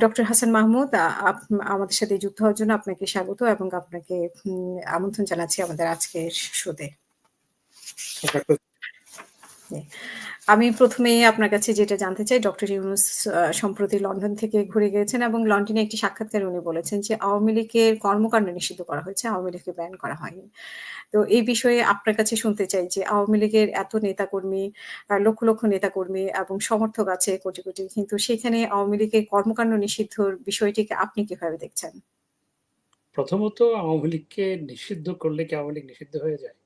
Doctor Hasan Mahmud আমাদের সাথে যুক্ত হওয়ার জন্য আপনাকে স্বাগত এবং আপনাকে আমন্ত্রণ জানাচ্ছি আমাদের আজকের শোতে। জি। আমি ১ম এই আপনার কাছে যেটা জানতে চাই ডক্টর ইউনূস সম্প্রতি লন্ডন থেকে ঘুরে গিয়েছেন এবং লন্ডনে একটি সাক্ষাৎকারে উনি বলেছেন যে আওয়ামী লীগের কর্মকাণ্ড নিষিদ্ধ করা হয়েছে, আওয়ামী লীগকে ব্যান করা হয়নি। তো এই বিষয়ে আপনার কাছে শুনতে চাই যে আওয়ামী লীগের এত নেতাকর্মী, লক্ষ, লক্ষ নেতাকর্মী এবং সমর্থক আছে কোটি, কোটি। কিন্তু সেখানে আওয়ামী লীগের কর্মকাণ্ড নিষিদ্ধর বিষয়টিকে আপনি কিভাবে দেখছেন? প্রথমত আওয়ামী লীগকে নিষিদ্ধ করলে কি আওয়ামী লীগ নিষিদ্ধ হয়ে যায়?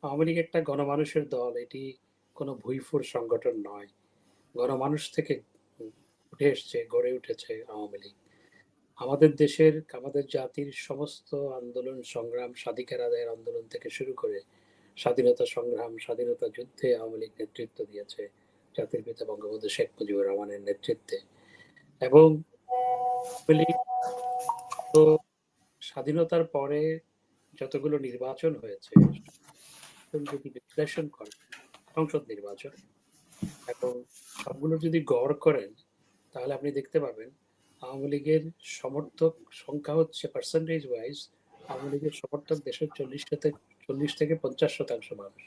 আওয়ামী লীগ একটা গণমানুষের দল। এটি কোনো ভুইফুর সংগঠন নয়। গণমানুষ থেকে উঠে এসছে, গড়ে উঠেছে আওয়ামী লীগ। আমাদের দেশের, আমাদের জাতির সমস্ত আন্দোলন, সংগ্রাম, স্বাধিকার আদায়ের আন্দোলন থেকে শুরু করে স্বাধীনতা সংগ্রাম, স্বাধীনতা যুদ্ধে আওয়ামী লীগ নেতৃত্ব দিয়েছে জাতির পিতা বঙ্গবন্ধু শেখ মুজিবুর রহমানের নেতৃত্বে। এবং আওয়ামী লীগ তো স্বাধীনতার পরে যতগুলো নির্বাচন হয়েছে যদি বিশ্লেষণ করেন, সংসদ নির্বাচন এবং সবগুলো যদি গড় করেন, তাহলে আপনি দেখতে পাবেন আওয়ামী লীগের সমর্থক সংখ্যা হচ্ছে পার্সেন্টেজ ওয়াইজ আওয়ামী লীগের সমর্থক দেশের 40 থেকে 50% মানুষ।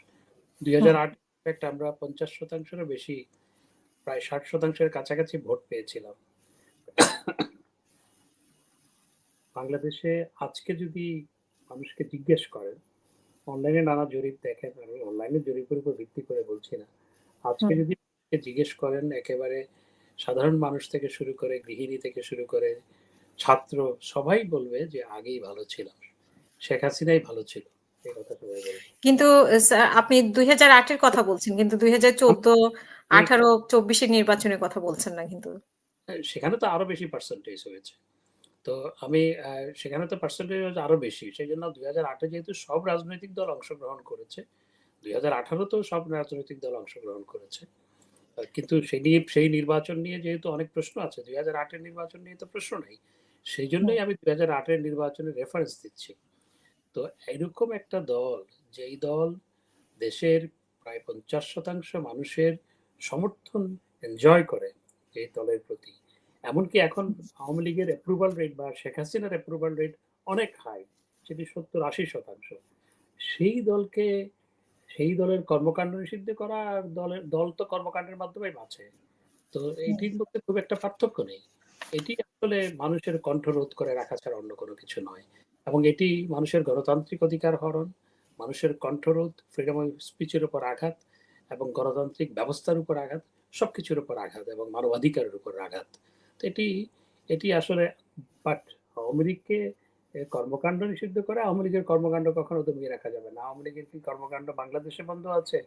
2008 আমরা 50%-এরও বেশি, প্রায় 60%-এর কাছাকাছি ভোট পেয়েছিলাম। বাংলাদেশে আজকে যদি মানুষকে জিজ্ঞেস করেন, অনলাইনে নানা জরিপ দেখেন, আমি অনলাইনের জরিপের উপর ভিত্তি করে বলছি না, আজকে যদি জিজ্ঞেস করেন একেবারে সাধারণ মানুষ থেকে শুরু করে গৃহিণী থেকে শুরু করে ছাত্র, সবাই বলবে যে আগেই ভালো ছিল, শেখ হাসিনাই ভালো ছিল, এই কথা সবাই বলবে। কিন্তু আপনি ২০০৮ এর কথা বলছেন কিন্তু ২০১৪, ১৮, ২৪ এর নির্বাচনের কথা বলছেন না কিন্তু। সেখানে তো আরো বেশি পার্সেন্টেজ হয়েছে। তো আমি সেখানে তো পার্সেন্টেজ আরো বেশি, সেই জন্য 2008-এ যেহেতু সব রাজনৈতিক দল অংশগ্রহণ করেছে, 2018-তেও সব রাজনৈতিক দল অংশগ্রহণ করেছে। কিন্তু সেই নির্বাচন নিয়ে যেহেতু অনেক প্রশ্ন আছে, 2008-এর নির্বাচন নিয়ে তো প্রশ্ন নেই, সেই জন্যই আমি 2008-এর নির্বাচনের রেফারেন্স দিচ্ছি। তো এরকম একটা দল, যেই দল দেশের প্রায় 50% মানুষের সমর্থন এনজয় করে এই দলের প্রতি, এমনকি এখন আওয়ামী লীগের অ্যাপ্রুভাল রেট বা শেখ হাসিনার অ্যাপ্রুভাল রেট অনেক হাই, সেটি 70-80%। সেই দলকে, সেই দলের কর্মকাণ্ড নিষিদ্ধ করা আর দল তো কর্মকাণ্ডের মাধ্যমে বাঁচে, তো এটির মধ্যে খুব একটা পার্থক্য নেই। এটি আসলে মানুষের কণ্ঠরোধ করে রাখা ছাড়া অন্য কোনো কিছু নয়, এবং এটি মানুষের গণতান্ত্রিক অধিকার হরণ, মানুষের কণ্ঠরোধ, ফ্রিডম অফ স্পিচের উপর আঘাত এবং গণতান্ত্রিক ব্যবস্থার উপর আঘাত, সবকিছুর উপর আঘাত এবং মানবাধিকারের উপর আঘাত। তো এটি এটি আসলে, বাট আওয়ামী লীগকে কর্মকাণ্ড নিষিদ্ধ করে আওয়ামী লীগের কর্মকাণ্ড কখনো দমিয়ে রাখা যাবে না। আওয়ামী লীগের কি কর্মকাণ্ড বাংলাদেশে বন্ধ আছে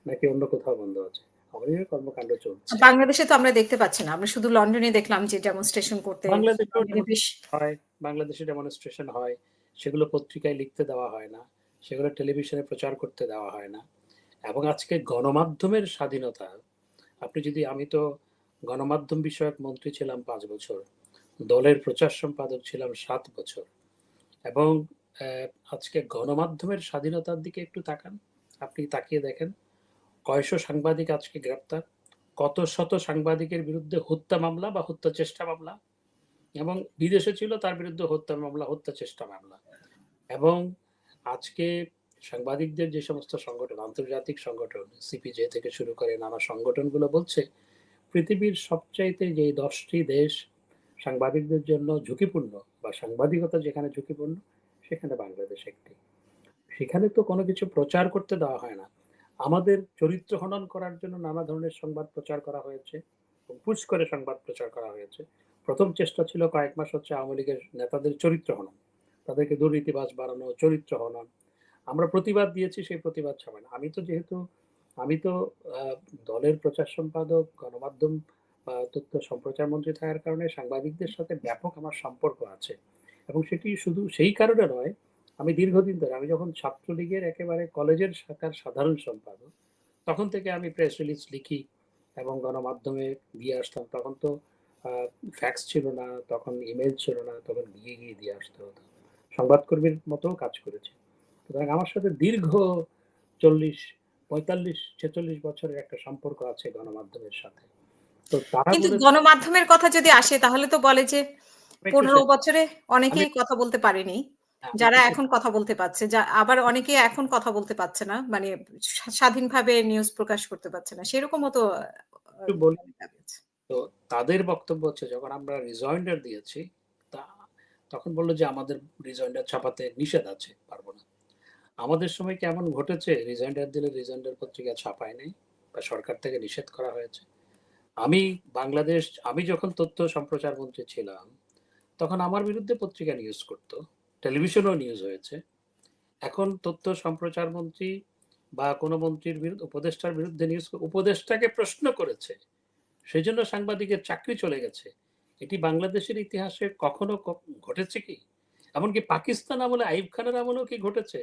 নাকি অন্য কোথাও বন্ধ আছে? আওয়ামী লীগের কর্মকাণ্ড চলছে। বাংলাদেশে তো আমরা দেখতে পাচ্ছি না। আমরা শুধু লন্ডনে দেখলাম যে ডেমনস্ট্রেশন করতে বাংলাদেশেও লন্ডনে বেশ হয়, বাংলাদেশে ডেমনস্ট্রেশন হয়, সেগুলো পত্রিকায় লিখতে দেওয়া হয় না, সেগুলো টেলিভিশনে প্রচার করতে দেওয়া হয় না। এবং আজকে গণমাধ্যমের স্বাধীনতা, আপনি যদি, আমি তো গণমাধ্যম বিষয়ক মন্ত্রী ছিলাম 5 বছর, দলের প্রচার সম্পাদক ছিলাম 7 বছর, এবং আজকে গণমাধ্যমের স্বাধীনতার দিকে একটু তাকান, আপনি তাকিয়ে দেখেন কয়শো সাংবাদিক আজকে গ্রেপ্তার, কত শত সাংবাদিকের বিরুদ্ধে হত্যা মামলা বা হত্যা চেষ্টা মামলা, এবং বিদেশে ছিল তার বিরুদ্ধে হত্যা মামলা, হত্যা চেষ্টা মামলা। এবং আজকে সাংবাদিকদের যে সমস্ত সংগঠন, আন্তর্জাতিক সংগঠন, সিপিজে থেকে শুরু করে নানা সংগঠনগুলো বলছে পৃথিবীর সবচাইতে যে 10টি দেশ সাংবাদিকদের জন্য ঝুঁকিপূর্ণ বা সাংবাদিকতা যেখানে ঝুঁকিপূর্ণ, সেখানে বাংলাদেশ একটি। সেখানে তো কোনো কিছু প্রচার করতে দেওয়া হয় না। আমাদের চরিত্র হনন করার জন্য নানা ধরনের সংবাদ প্রচার করা হয়েছে, পুশ করে সংবাদ প্রচার করা হয়েছে। প্রথম চেষ্টা ছিল কয়েক মাস হচ্ছে আওয়ামী লীগের নেতাদের চরিত্র হনন, তাদেরকে দুর্নীতিবাজ বাড়ানো, চরিত্র হনন। আমরা প্রতিবাদ দিয়েছি, সেই প্রতিবাদ ছাড়বে না। আমি তো দলের প্রচার সম্পাদক, গণমাধ্যম তথ্য সম্প্রচার মন্ত্রী থাকার কারণে সাংবাদিকদের সাথে ব্যাপক আমার সম্পর্ক আছে, এবং সেটি শুধু সেই কারণে নয়, আমি দীর্ঘদিন ধরে, আমি যখন ছাত্রলীগের একেবারে কলেজের শাখার সাধারণ সম্পাদক, তখন থেকে আমি প্রেস রিলিজ লিখি এবং গণমাধ্যমে দিয়ে আসতাম। তখন তো ফ্যাক্স ছিল না, তখন ইমেল ছিল না, তখন গিয়ে গিয়ে দিয়ে আসতে হতো। সংবাদকর্মীর মতো কাজ করেছে। সুতরাং আমার সাথে দীর্ঘ 40, 45, 46 বছরের একটা সম্পর্ক আছে গণমাধ্যমের সাথে। তো তারা কিন্তু বলেছে গণমাধ্যমের কথা যদি আসে তাহলে তো বলে যে আমি একটু ১৫ শেষ বছরে আমি অনেকেই কথা বলতে পারেনি। আমি যারা একটু শেষ এখন কথা বলতে পারছে। আবার অনেকে এখন কথা বলতে পারছে না। মানে স্বাধীনভাবে নিউজ প্রকাশ করতে পারছে না। সেরকমও তো একটু বলি। মানে দাবি আছে। তো তাদের বক্তব্য হচ্ছে যখন আমরা রিজয়েন্ডার দিয়েছি, তা তখন বলল যে আমাদের রিজয়েন্ডার ছাপাতে নিষেধ আছে, পারব না। আমাদের সময় কি এমন ঘটেছে রিজয়েন্ডার দিলে রিজয়েন্ডার পত্রিকা ছাপায় নাই বা সরকার থেকে নিষেধ করা হয়েছে? আমি আমি যখন তথ্য সম্প্রচার মন্ত্রী ছিলাম, তখন আমার বিরুদ্ধে পত্রিকা নিউজ করত। টেলিভিশনেও নিউজ হয়েছে। এখন তথ্য সম্প্রচার মন্ত্রী বা কোনো মন্ত্রীর উপদেষ্টার বিরুদ্ধে নিউজ উপদেষ্টাকে প্রশ্ন করেছে। সেজন্য সাংবাদিকের চাকরি চলে গেছে। এটি বাংলাদেশের ইতিহাসে কখনো ঘটেছে কি? এমনকি পাকিস্তান আমলে আইয়ুব খানের আমলেও কি ঘটেছে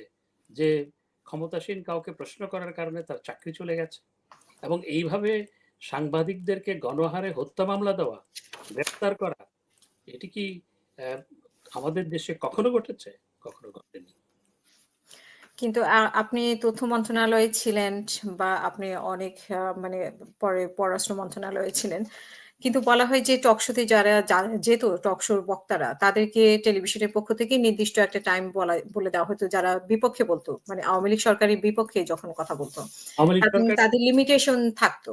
যে ক্ষমতাসীন কাউকে প্রশ্ন করার কারণে তার চাকরি চলে গেছে? এবং এইভাবে সাংবাদিকদেরকে গণহারে হত্যা মামলা দেওয়া, গ্রেপ্তার করা, এটি কি আমাদের দেশে কখনো ঘটেছে? কখনো ঘটেনি। কিন্তু আপনি তথ্য মন্ত্রণালয়ে ছিলেন বা আপনি অনেক মানে পরে পররাষ্ট্র মন্ত্রণালয়ে ছিলেন। কিন্তু বলা হয় যে টক শোতে যারা যেত টক শোর বক্তারা তাদেরকে টেলিভিশনের পক্ষ থেকে নির্দিষ্ট একটা টাইম বলে দেওয়া হতো যারা বিপক্ষে বলতো। মানে আওয়ামী লীগ সরকারের বিপক্ষে যখন কথা বলতো। আওয়ামী লীগ এবং সরকার তাদের লিমিটেশন থাকতো।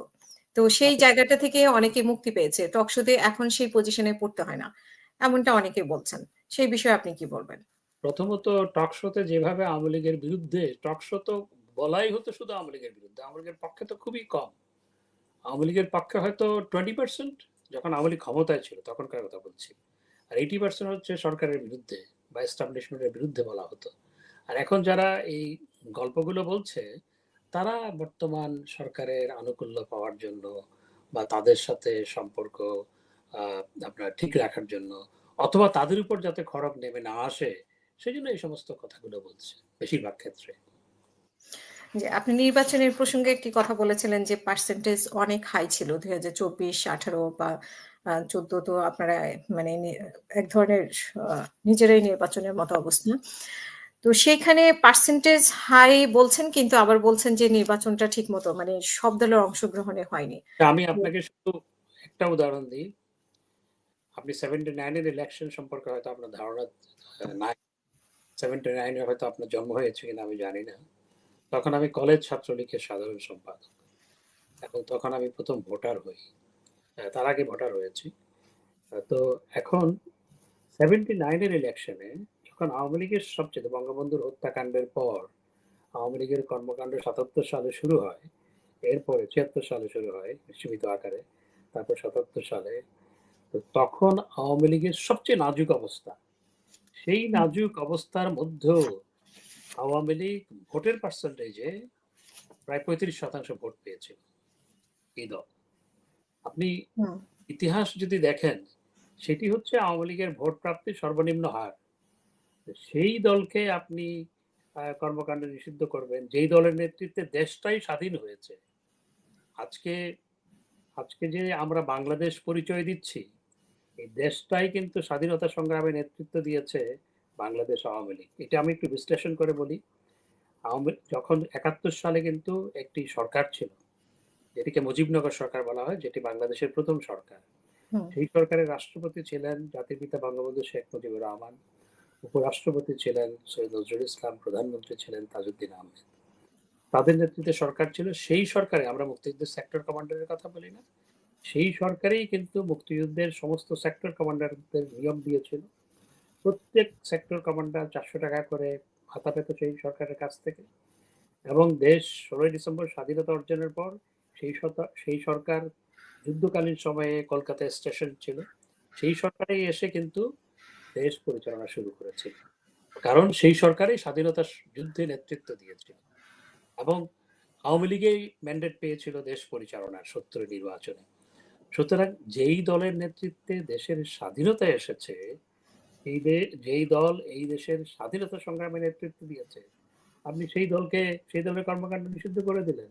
তো সেই জায়গাটা থেকে অনেকে মুক্তি পেয়েছে। টক শোতে এখন সেই পজিশনে পড়তে হয় না। এমনটা অনেকে বলছেন। সেই বিষয়ে আপনি কি বলবেন? প্রথমত টক শোতে যেভাবে আওয়ামী লীগের বিরুদ্ধে টক শো তো বলাই হতো শুধু আওয়ামী লীগের বিরুদ্ধে। আওয়ামী লীগের পক্ষে তো খুবই কম। আওয়ামী লীগের পক্ষে হয়তো 20% যখন আওয়ামী লীগ ক্ষমতায় ছিল তখনকার কথা বলছি। আর 80% হচ্ছে সরকারের বিরুদ্ধে বা এস্টাবলিশমেন্টের বিরুদ্ধে বলা হতো। আর এখন যারা এই গল্পগুলো বলছে তারা বর্তমান সরকারের আনুকূল্য পাওয়ার জন্য বা তাদের সাথে সম্পর্ক আপনার ঠিক রাখার জন্য অথবা তাদের উপর যাতে খড়গ নেমে না আসে সেজন্য এই সমস্ত কথাগুলো বলছে বেশিরভাগ ক্ষেত্রে। জি, আপনি নির্বাচনের প্রসঙ্গে একটি কথা বলেছিলেন যে পার্সেন্টেজ অনেক হাই ছিল। ২০২৪, ১৮ বা ১৪ তো আপনারা মানে এক ধরনের আ নিজেরাই নির্বাচনের মতো অবস্থা। তো সেইখানে পার্সেন্টেজ হাই বলছেন কিন্তু আবার বলছেন যে নির্বাচনটা ঠিকমতো মানে সব দলের অংশগ্রহণে হয়নি। তা আমি তো আপনাকে শুধু একটা উদাহরণ দিই। আপনি 79 এর ইলেকশন সম্পর্কে হয়তো আপনার ধারণা নাই। 79 এ হয়তো আপনার জন্ম হয়েছে কিনা আমি জানি না। তখন আমি কলেজ ছাত্রলীগের সাধারণ সম্পাদক এবং তখন আমি প্রথম ভোটার হই। তার আগে ভোটার হয়েছি। তো এখন 79 এর ইলেকশনে যখন আওয়ামী লীগের সবচেয়ে বঙ্গবন্ধুর হত্যাকাণ্ডের পর আওয়ামী লীগের কর্মকাণ্ড ৭৭ সালে শুরু হয়, এরপরে ৭৬ সালে শুরু হয় সীমিত আকারে, তারপর ৭৭ সালে। তো তখন আওয়ামী লীগের সবচেয়ে নাজুক অবস্থা। সেই হুম, নাজুক অবস্থার মধ্যেও আওয়ামী লীগ ভোটের পার্সেন্টেজে প্রায় ৩৫% ভোট পেয়েছিল এই দল। আপনি হুম, ইতিহাস যদি দেখেন, সেটি হচ্ছে আওয়ামী লীগের ভোট প্রাপ্তির সর্বনিম্ন হার। সেই দলকে আপনি কর্মকাণ্ড নিষিদ্ধ করবেন, যেই দলের নেতৃত্বে দেশটাই স্বাধীন হয়েছে। আজকে আজকে যে আমরা বাংলাদেশ পরিচয় দিচ্ছি, এই দেশটাই কিন্তু স্বাধীনতা সংগ্রামে নেতৃত্ব দিয়েছে বাংলাদেশ আওয়ামী লীগ। এটা আমি একটু বিশ্লেষণ করে বলি। যখন ৭১ সালে কিন্তু একটি সরকার ছিল, যেটিকে মুজিবনগর সরকার বলা হয়, যেটি বাংলাদেশের প্রথম সরকার। হুম, সেই সরকারের রাষ্ট্রপতি ছিলেন জাতির পিতা বঙ্গবন্ধু শেখ মুজিবুর রহমান, উপরাষ্ট্রপতি ছিলেন সৈয়দ নজরুল ইসলাম, প্রধানমন্ত্রী ছিলেন তাজউদ্দিন আহমেদ। তাদের নেতৃত্বে সরকার ছিল। সেই সরকারে আমরা মুক্তিযুদ্ধের সেক্টর কমান্ডারের কথা বলি না? সেই সরকারেই কিন্তু মুক্তিযুদ্ধের সমস্ত সেক্টর কমান্ডারদের নিয়োগ দিয়েছিল। প্রত্যেক সেক্টর কমান্ডার ৪০০ টাকা করে ভাতা পেত সেই সরকারের কাছ থেকে। এবং দেশ ১৬ই ডিসেম্বর স্বাধীনতা অর্জনের পর সেই সরকার যুদ্ধকালীন সময়ে কলকাতায় স্টেশন ছিল। সেই সরকারেই এসে কিন্তু দেশ পরিচালনা শুরু করেছিল। কারণ সেই সরকারই স্বাধীনতা যুদ্ধে নেতৃত্ব দিয়েছিল এবং আওয়ামী লীগেই ম্যান্ডেট পেয়েছিল দেশ পরিচালনার ৭০ নির্বাচনে। সুতরাং যেই দলের নেতৃত্বে দেশের স্বাধীনতা এসেছে, যেই দল এই দেশের স্বাধীনতা সংগ্রামে নেতৃত্ব দিয়েছে, আপনি সেই দলের কর্মকাণ্ড নিষিদ্ধ করে দিলেন।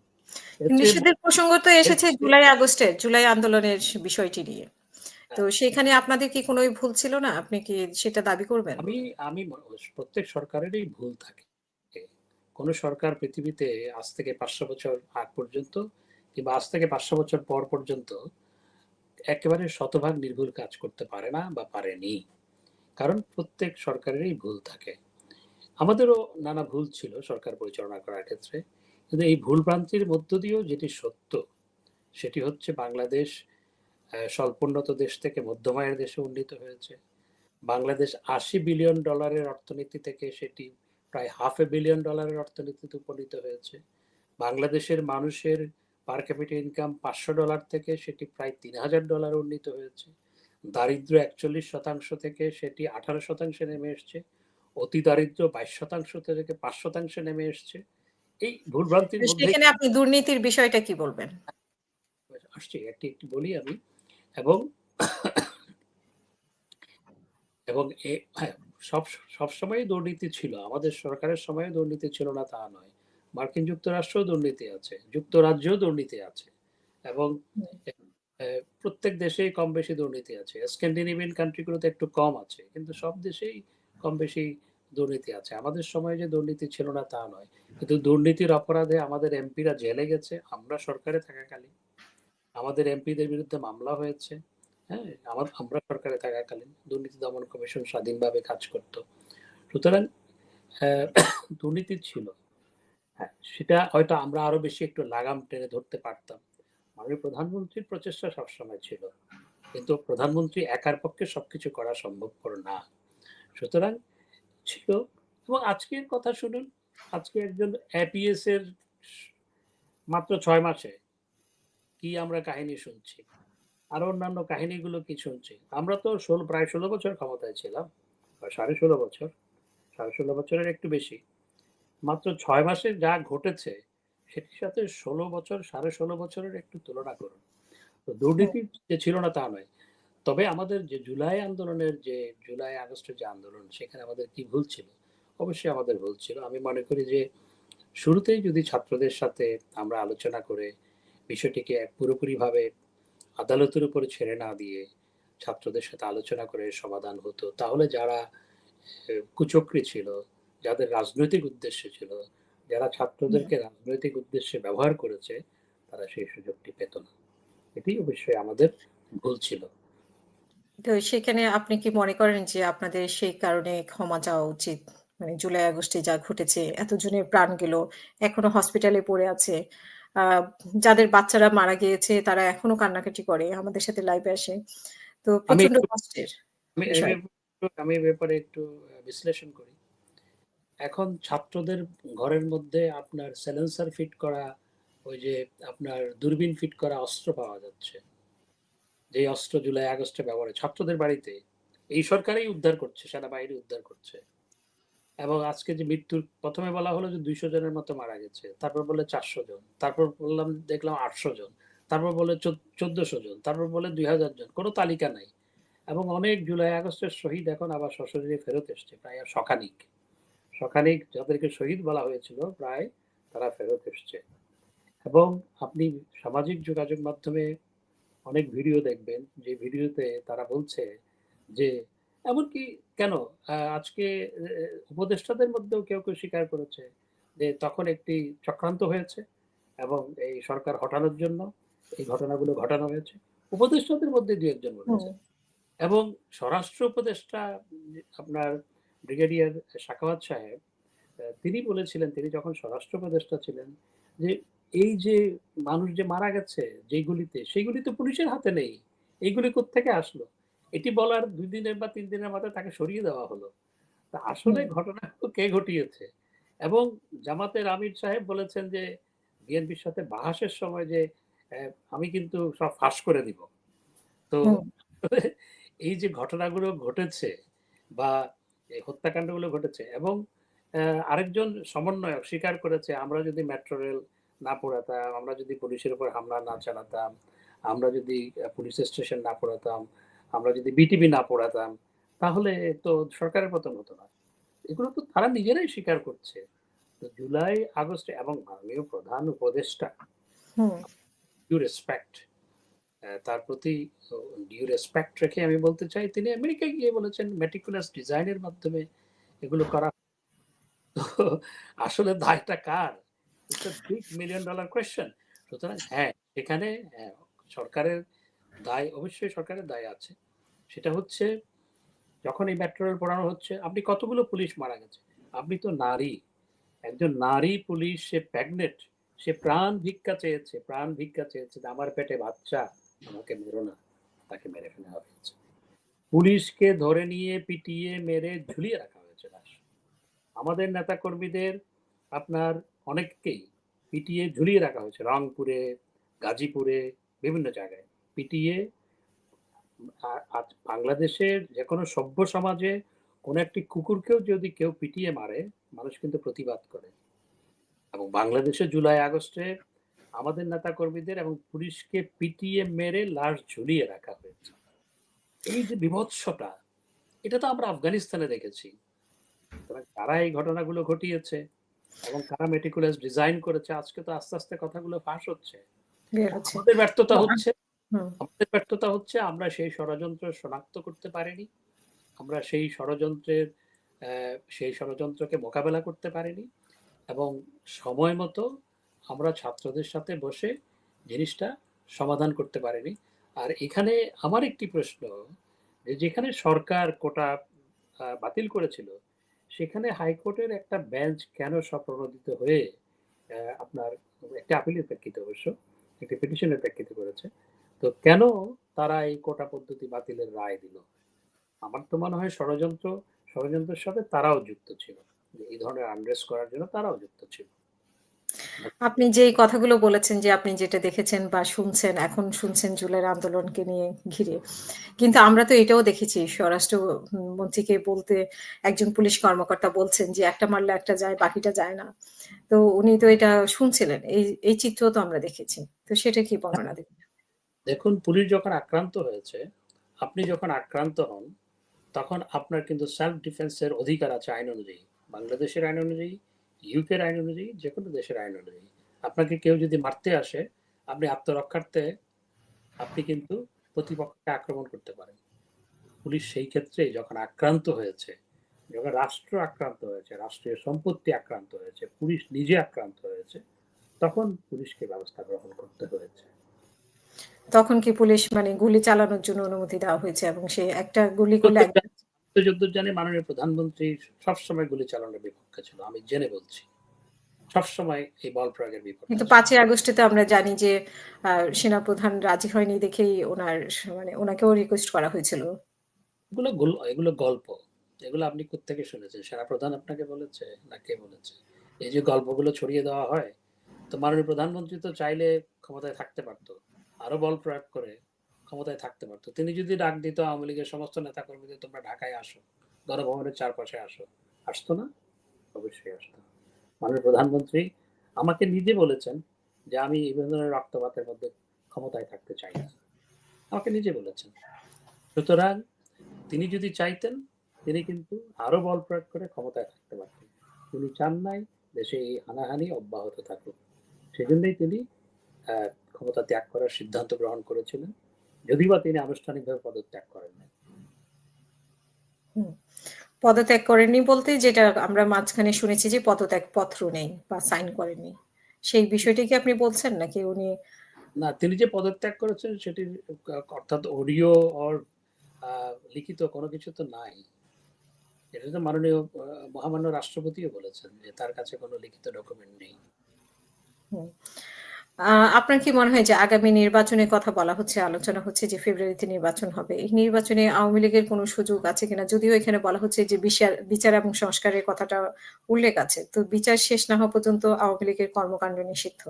এর চেয়ে নিষেধের প্রসঙ্গ তো এর এসেছে চেয়ে জুলাই আন্দোলনের বিষয়টি নিয়ে। তো হ্যাঁ, সেখানে আপনাদের কি কোন ভুল ছিল না? আপনি কি সেটা দাবি করবেন? আমি আমি প্রত্যেক সরকারেরই ভুল থাকে। কোন সরকার পৃথিবীতে আজ থেকে ৫০০ বছর আগ পর্যন্ত কিংবা আজ থেকে ৫০০ বছর পর পর্যন্ত একেবারে শতভাগ নির্ভুল কাজ করতে পারে না বা পারেনি। কারণ প্রত্যেক সরকারেরই ভুল থাকে। আমাদেরও নানা ভুল ছিল সরকার পরিচালনা করার ক্ষেত্রে। কিন্তু এই ভুল-ভ্রান্তির মধ্য দিয়েও যেটি সত্য, সেটি হচ্ছে বাংলাদেশ স্বল্পোন্নত দেশ থেকে মধ্যম আয়ের দেশে উন্নীত হয়েছে। বাংলাদেশ $৮০ বিলিয়ন অর্থনীতি থেকে সেটি প্রায় $500 বিলিয়ন অর্থনীতিতে উপনীত হয়েছে। বাংলাদেশের মানুষের পার ক্যাপিটা ইনকাম $500 থেকে সেটি প্রায় $৩,০০০ উন্নীত হয়েছে। দারিদ্র্য ৪১% থেকে সেটি 18% নেমে এসছে। অতি দারিদ্র্য 22% থেকে 5% নেমে এসছে। এই ভুলভ্রান্তির তো মধ্যেই সেখানে আপনি দুর্নীতির বিষয়টা কি বলবেন? আসছি, একটি একটু বলি আমি। এবং এবং হ্যাঁ, সব সবসময়ই দুর্নীতি ছিল। আমাদের সরকারের সময়ে দুর্নীতি ছিল না তা নয়। মার্কিন যুক্তরাষ্ট্রেও দুর্নীতি আছে, যুক্তরাজ্যেও দুর্নীতি আছে এবং হুম। প্রত্যেক দেশেই কম বেশি দুর্নীতি আছে। স্ক্যান্ডিনেভিয়ান কান্ট্রি গুলোতে একটু কম আছে। কিন্তু সব দেশেই কম বেশি দুর্নীতি আছে। আমাদের সময়ে যে দুর্নীতি ছিল না তা নয়। কিন্তু দুর্নীতির অপরাধে আমাদের এমপিরা জেলে গেছে আমরা সরকারে থাকাকালীন। আমাদের এমপিদের বিরুদ্ধে মামলা হয়েছে। হ্যাঁ? আমরা সরকারে থাকাকালীন দুর্নীতি দমন কমিশন স্বাধীনভাবে কাজ করত। সুতরাং অ্যা দুর্নীতি ছিল। হ্যাঁ, সেটা হয়তো আমরা আরো বেশি একটু লাগাম টেনে ধরতে পারতাম। মাননীয় প্রধানমন্ত্রীর প্রচেষ্টা সবসময় ছিল। কিন্তু প্রধানমন্ত্রী একার পক্ষে সবকিছু করা সম্ভবপর না। সুতরাং ছিল। এবং আজকের কথা শুনুন, আজকে একজন এপিএস এর মাত্র ৬ মাসে কি আমরা কাহিনী শুনছি। আরো অন্যান্য কাহিনীগুলো কি শুনছি। আমরা তো প্রায় ১৬ বছর ক্ষমতায় ছিলাম। বা ১৬.৫ বছর। ১৬.৫ বছরের একটু বেশি। মাত্র ৬ মাসে যা ঘটেছে সেটির সাথে ১৬ বছর ১৬.৫ বছরের একটু তুলনা করুন। তো হুম, দুর্নীতি যে ছিল না তা নয়। তবে আমাদের যে জুলাই আগস্টের যে আন্দোলন সেখানে আমাদের কি ভুল ছিল? অবশ্যই আমাদের ভুল ছিল। আমি মনে করি যে শুরুতেই যদি ছাত্রদের সাথে আমরা আলোচনা করে বিষয়টিকে পুরোপুরিভাবে আদালতের উপরে ছেড়ে না দিয়ে ছাত্রদের সাথে আলোচনা করে সমাধান হতো, তাহলে যারা কুচক্রী ছিল, যাদের রাজনৈতিক উদ্দেশ্য ছিল, যারা হুম। ছাত্রদেরকে রাজনৈতিক উদ্দেশ্যে ব্যবহার করেছে, তারা সেই সুযোগটি পেত না। এটি অবশ্যই আমাদের ভুল ছিল। তো সেখানে আপনি কি মনে করেন যে আপনাদের সেই কারণে ক্ষমা চাওয়া উচিত? মানে জুলাই আগস্টে যা ঘটেছে, এতজনের প্রাণ গেল, এখনো হসপিটালে পড়ে আছে। আ যাদের বাচ্চারা মারা গিয়েছে তারা এখনো কান্নাকাটি করে। আমাদের সাথে লাইভে আসে। তো আমি প্রচন্ড একটু কষ্টের আমি এই বিষয়। আমি এই ব্যাপারে একটু বিশ্লেষণ করি। এখন ছাত্রদের ঘরের মধ্যে আপনার সাইলেন্সার ফিট করা, ওই যে আপনার দূরবীন ফিট করা অস্ত্র পাওয়া যাচ্ছে। যেই অস্ত্র জুলাই আগস্টে ব্যবহার হয় ছাত্রদের বাড়িতে। এই সরকারই উদ্ধার করছে, সেনাবাহিনী উদ্ধার করছে। এবং আজকে যে মৃত্যুর ১ম এ বলা হলো যে ২০০ জনের মতো মারা গেছে। তারপর বললে ৪০০ জন। তারপর দেখলাম ৮০০ জন। তারপর বলে ১৪০০ জন। তারপর বলে ২০০০ জন। কোন তালিকা নাই। এবং অনেক জুলাই আগস্টের শহীদ এখন আবার সশরীরে ফেরত এসছে। প্রায় শখানিক। শখানিক যাদেরকে শহীদ বলা হয়েছিল প্রায় তারা ফেরত এসছে। এবং আপনি সামাজিক যোগাযোগ মাধ্যমে অনেক ভিডিও দেখবেন, যে ভিডিওতে তারা বলছে যে এমনকি কেন আজকে উপদেষ্টাদের মধ্যেও কেউ স্বীকার করেছে যে তখন একটি চক্রান্ত হয়েছে এবং এই সরকার হটানোর জন্য এই ঘটনাগুলো ঘটানো হয়েছে। উপদেষ্টাদের মধ্যে ২-১ জন হুম, বলেছে। এবং স্বরাষ্ট্র উপদেষ্টা আপনার ব্রিগেডিয়ার সাখাওয়াত সাহেব তিনি বলেছিলেন, তিনি যখন স্বরাষ্ট্র উপদেষ্টা ছিলেন, যে এই যে মানুষ যে মারা গেছে যেগুলিতে, সেগুলি তো পুলিশের হাতে নেই। এইগুলি কোত্থেকে আসলো? এটি বলার ২ দিনের বা ৩ দিনের মাথায় তাকে সরিয়ে দেওয়া হলো। তা আসলে হুম, ঘটনাগুলো কে ঘটিয়েছে? এবং জামাতের আমির সাহেব বলেছেন যে বিএনপির সাথে বাহাসের সময় যে আমি কিন্তু সব ফাঁস করে দিব। তো হুম, এই যে ঘটনাগুলো ঘটেছে বা এই হত্যাকাণ্ডগুলো ঘটেছে এবং আরেকজন সমন্বয়ক স্বীকার করেছে আমরা যদি মেট্রো রেল না পোড়াতাম, আমরা যদি পুলিশের উপর হামলা না চালাতাম, আমরা যদি পুলিশ স্টেশন না পোড়াতাম, আমরা যদি বিটিভি না পোড়াতাম, তাহলে তো সরকারের পতন হতো না। এগুলো তো তারা নিজেরাই স্বীকার করছে। তো জুলাই আগস্টে এবং মাননীয় প্রধান উপদেষ্টা হুম। ডিউ রেসপেক্ট তার প্রতি ডিউ রেসপেক্ট রেখে আমি বলতে চাই তিনি আমেরিকায় গিয়ে বলেছেন মেটিকুলাস ডিজাইন এর মাধ্যমে এগুলো করা। তো আসলে দায়টা কার? It's a big $1,000,000 question. সুতরাং হ্যাঁ, এখানে সরকারের দায় অবশ্যই সরকারের দায় আছে। সেটা হচ্ছে যখন এই মেট্রো রেল পোড়ানো হচ্ছে, আপনি কতগুলো পুলিশ মারা গেছে। আপনি তো নারী। একজন নারী পুলিশ, সে প্রেগনেন্ট, সে প্রাণ ভিক্ষা চেয়েছে যে আমার পেটে বাচ্চা, আমাকে মেরো না। তাকে মেরে ফেলা হয়েছে। পুলিশকে ধরে নিয়ে পিটিয়ে মেরে ঝুলিয়ে রাখা হয়েছে লাশ। আমাদের নেতা কর্মীদের আপনার অনেককেই পিটিয়ে ঝুলিয়ে রাখা হয়েছে রংপুরে, গাজীপুরে, বিভিন্ন জায়গায় পিটিয়ে। আজ বাংলাদেশের যে কোনো সভ্য সমাজে কোনো একটি কুকুরকেও যদি কেউ পিটিয়ে মারে, মানুষ কিন্তু প্রতিবাদ করে। এবং বাংলাদেশে জুলাই আগস্টে আমাদের নেতা কর্মীদের এবং পুলিশকে পিটিয়ে মেরে লাশ ঝুলিয়ে রাখা হয়েছে। এই যে বিভৎসতা, এটা তো আমরা আফগানিস্তানে দেখেছি। কারা এই ঘটনাগুলো ঘটিয়েছে এবং কারা মেটিকুলাস ডিজাইন করেছে, আজকে তো আস্তে আস্তে কথাগুলো ফাঁস হচ্ছে। বের হচ্ছে। আমাদের ব্যর্থতা হচ্ছে, হুম। আমাদের ব্যর্থতা হচ্ছে আমরা সেই ষড়যন্ত্র শনাক্ত করতে পারিনি। আমরা সেই ষড়যন্ত্রকে মোকাবেলা করতে পারিনি এবং সময় মতো আমরা ছাত্রদের সাথে বসে জিনিসটা সমাধান করতে পারিনি। আর এখানে আমার একটি প্রশ্ন, যে যেখানে সরকার কোটা বাতিল করেছিল, সেখানে হাইকোর্টের একটা বেঞ্চ কেন স্বপ্রণোদিত হয়ে আপনার একটা আপিলের প্রেক্ষিতে অবশ্য একটি পিটিশনের প্রেক্ষিতে করেছে, তো কেন তারা এই কোটা পদ্ধতি বাতিলের রায় দিল? আমার তো মনে হয় ষড়যন্ত্রের সাথে তারাও যুক্ত ছিল, যে এই ধরনের আনরেস্ট করার জন্য তারাও যুক্ত ছিল। আপনি যেই কথাগুলো বলেছেন যে আপনি যেটা দেখেছেন বা শুনছেন, এখন শুনছেন জুলাইয়ের আন্দোলনকে নিয়ে ঘিরে। কিন্তু আমরা তো এটাও দেখেছি স্বরাষ্ট্র মন্ত্রীকে বলতে একজন পুলিশ কর্মকর্তা বলছেন যে, "একটা মারলে একটা যায়, বাকিটা যায় না।" তো উনি তো এটা শুনছিলেন। এই চিত্রও তো আমরা দেখেছি। তো সেটা কি বর্ণনা দিবেন? দেখুন, পুলিশ যখন আক্রান্ত হয়েছে, আপনি যখন আক্রান্ত হন, তখন আপনার কিন্তু সেলফ ডিফেন্সের অধিকার আছে আইন অনুযায়ী। বাংলাদেশের আইন অনুযায়ী, ইউকের আইন অনুযায়ী, যে কোনো দেশের আইন অনুযায়ী। আপনাকে কেউ যদি মারতে আসে, আপনি আত্মরক্ষার্থে আপনি কিন্তু প্রতিপক্ষকে আক্রমণ করতে পারেন। পুলিশ সেই ক্ষেত্রে যখন আক্রান্ত হয়েছে, যখন রাষ্ট্র আক্রান্ত হয়েছে, রাষ্ট্রীয় সম্পত্তি আক্রান্ত হয়েছে, পুলিশ নিজে আক্রান্ত হয়েছে, তখন পুলিশকে ব্যবস্থা গ্রহণ করতে হয়েছে। তখন কি পুলিশ মানে গুলি চালানোর জন্য অনুমতি দেওয়া হয়েছে এবং সে একটা গুলি করলে যদ্দূর জানি মাননীয় প্রধানমন্ত্রী সবসময় গুলি চালানোর বিপক্ষে ছিল, আমি জেনে বলছি। সবসময় এই বল প্রয়োগের বিপক্ষে কিন্তু ছিল। ৫ই আগস্টে তো আমরা জানি যে সেনাপ্রধান রাজি হয়নি দেখেই মানে ওনাকেও রিকোয়েস্ট করা হয়েছিল। এগুলো গল্প। এগুলো আপনি কোত্থেকে শুনেছেন? সেনাপ্রধান আপনাকে বলেছে না কে বলেছে? এই যে গল্পগুলো ছড়িয়ে দেওয়া হয়, তো মাননীয় প্রধানমন্ত্রী তো চাইলে ক্ষমতায় থাকতে পারত, আরো বল প্রয়োগ করে ক্ষমতায় থাকতে পারত। তিনি যদি ডাক দিত আওয়ামী লীগের সমস্ত নেতা কর্মীদের, তোমরা ঢাকায় আসো, গণভবনের চারপাশে আসো, আসতো না? অবশ্যই আসতো। মাননীয় প্রধানমন্ত্রী আমাকে নিজে বলেছেন যে আমি এই ধরনের রক্তপাতের মধ্যে ক্ষমতায় থাকতে চাই না, আমাকে নিজে বলেছেন। সুতরাং তিনি যদি চাইতেন, তিনি কিন্তু আরো বল প্রয়োগ করে ক্ষমতায় থাকতে পারতেন। তিনি চান নাই দেশে এই হানাহানি অব্যাহত থাকুক। সেজন্যই তিনি ক্ষমতা ত্যাগ করার সিদ্ধান্ত গ্রহণ করেছিলেন, যদিও তিনি আনুষ্ঠানিকভাবে পদত্যাগ করেন নাই। হুম। পদত্যাগ করেননি বলতে যেটা আমরা মাঝখানে শুনেছি যে পদত্যাগ পত্র নেই বা সাইন করেননি। সেই বিষয়টি কি আপনি বলছেন নাকি উনি না, তিনি যে পদত্যাগ করেছেন সেটি অর্থাৎ অডিও অর লিখিত কোনো কিছু তো নাই। এটা তো মাননীয় মহামান্য রাষ্ট্রপতিও বলেছেন যে তার কাছে কোনো লিখিত ডকুমেন্ট নেই। হুম। আপনার কি মনে হয় যে আগামী নির্বাচনের কথা বলা হচ্ছে, আলোচনা হচ্ছে যে ফেব্রুয়ারিতে নির্বাচন হবে। এই নির্বাচনে আওয়ামী লীগের কোনো সুযোগ আছে কিনা? যদিও এখানে বলা হচ্ছে যে বিচার এবং সংস্কারের কথাটা উল্লেখ আছে। তো বিচার শেষ না হওয়া পর্যন্ত আওয়ামী লীগের কর্মকাণ্ড নিষিদ্ধ।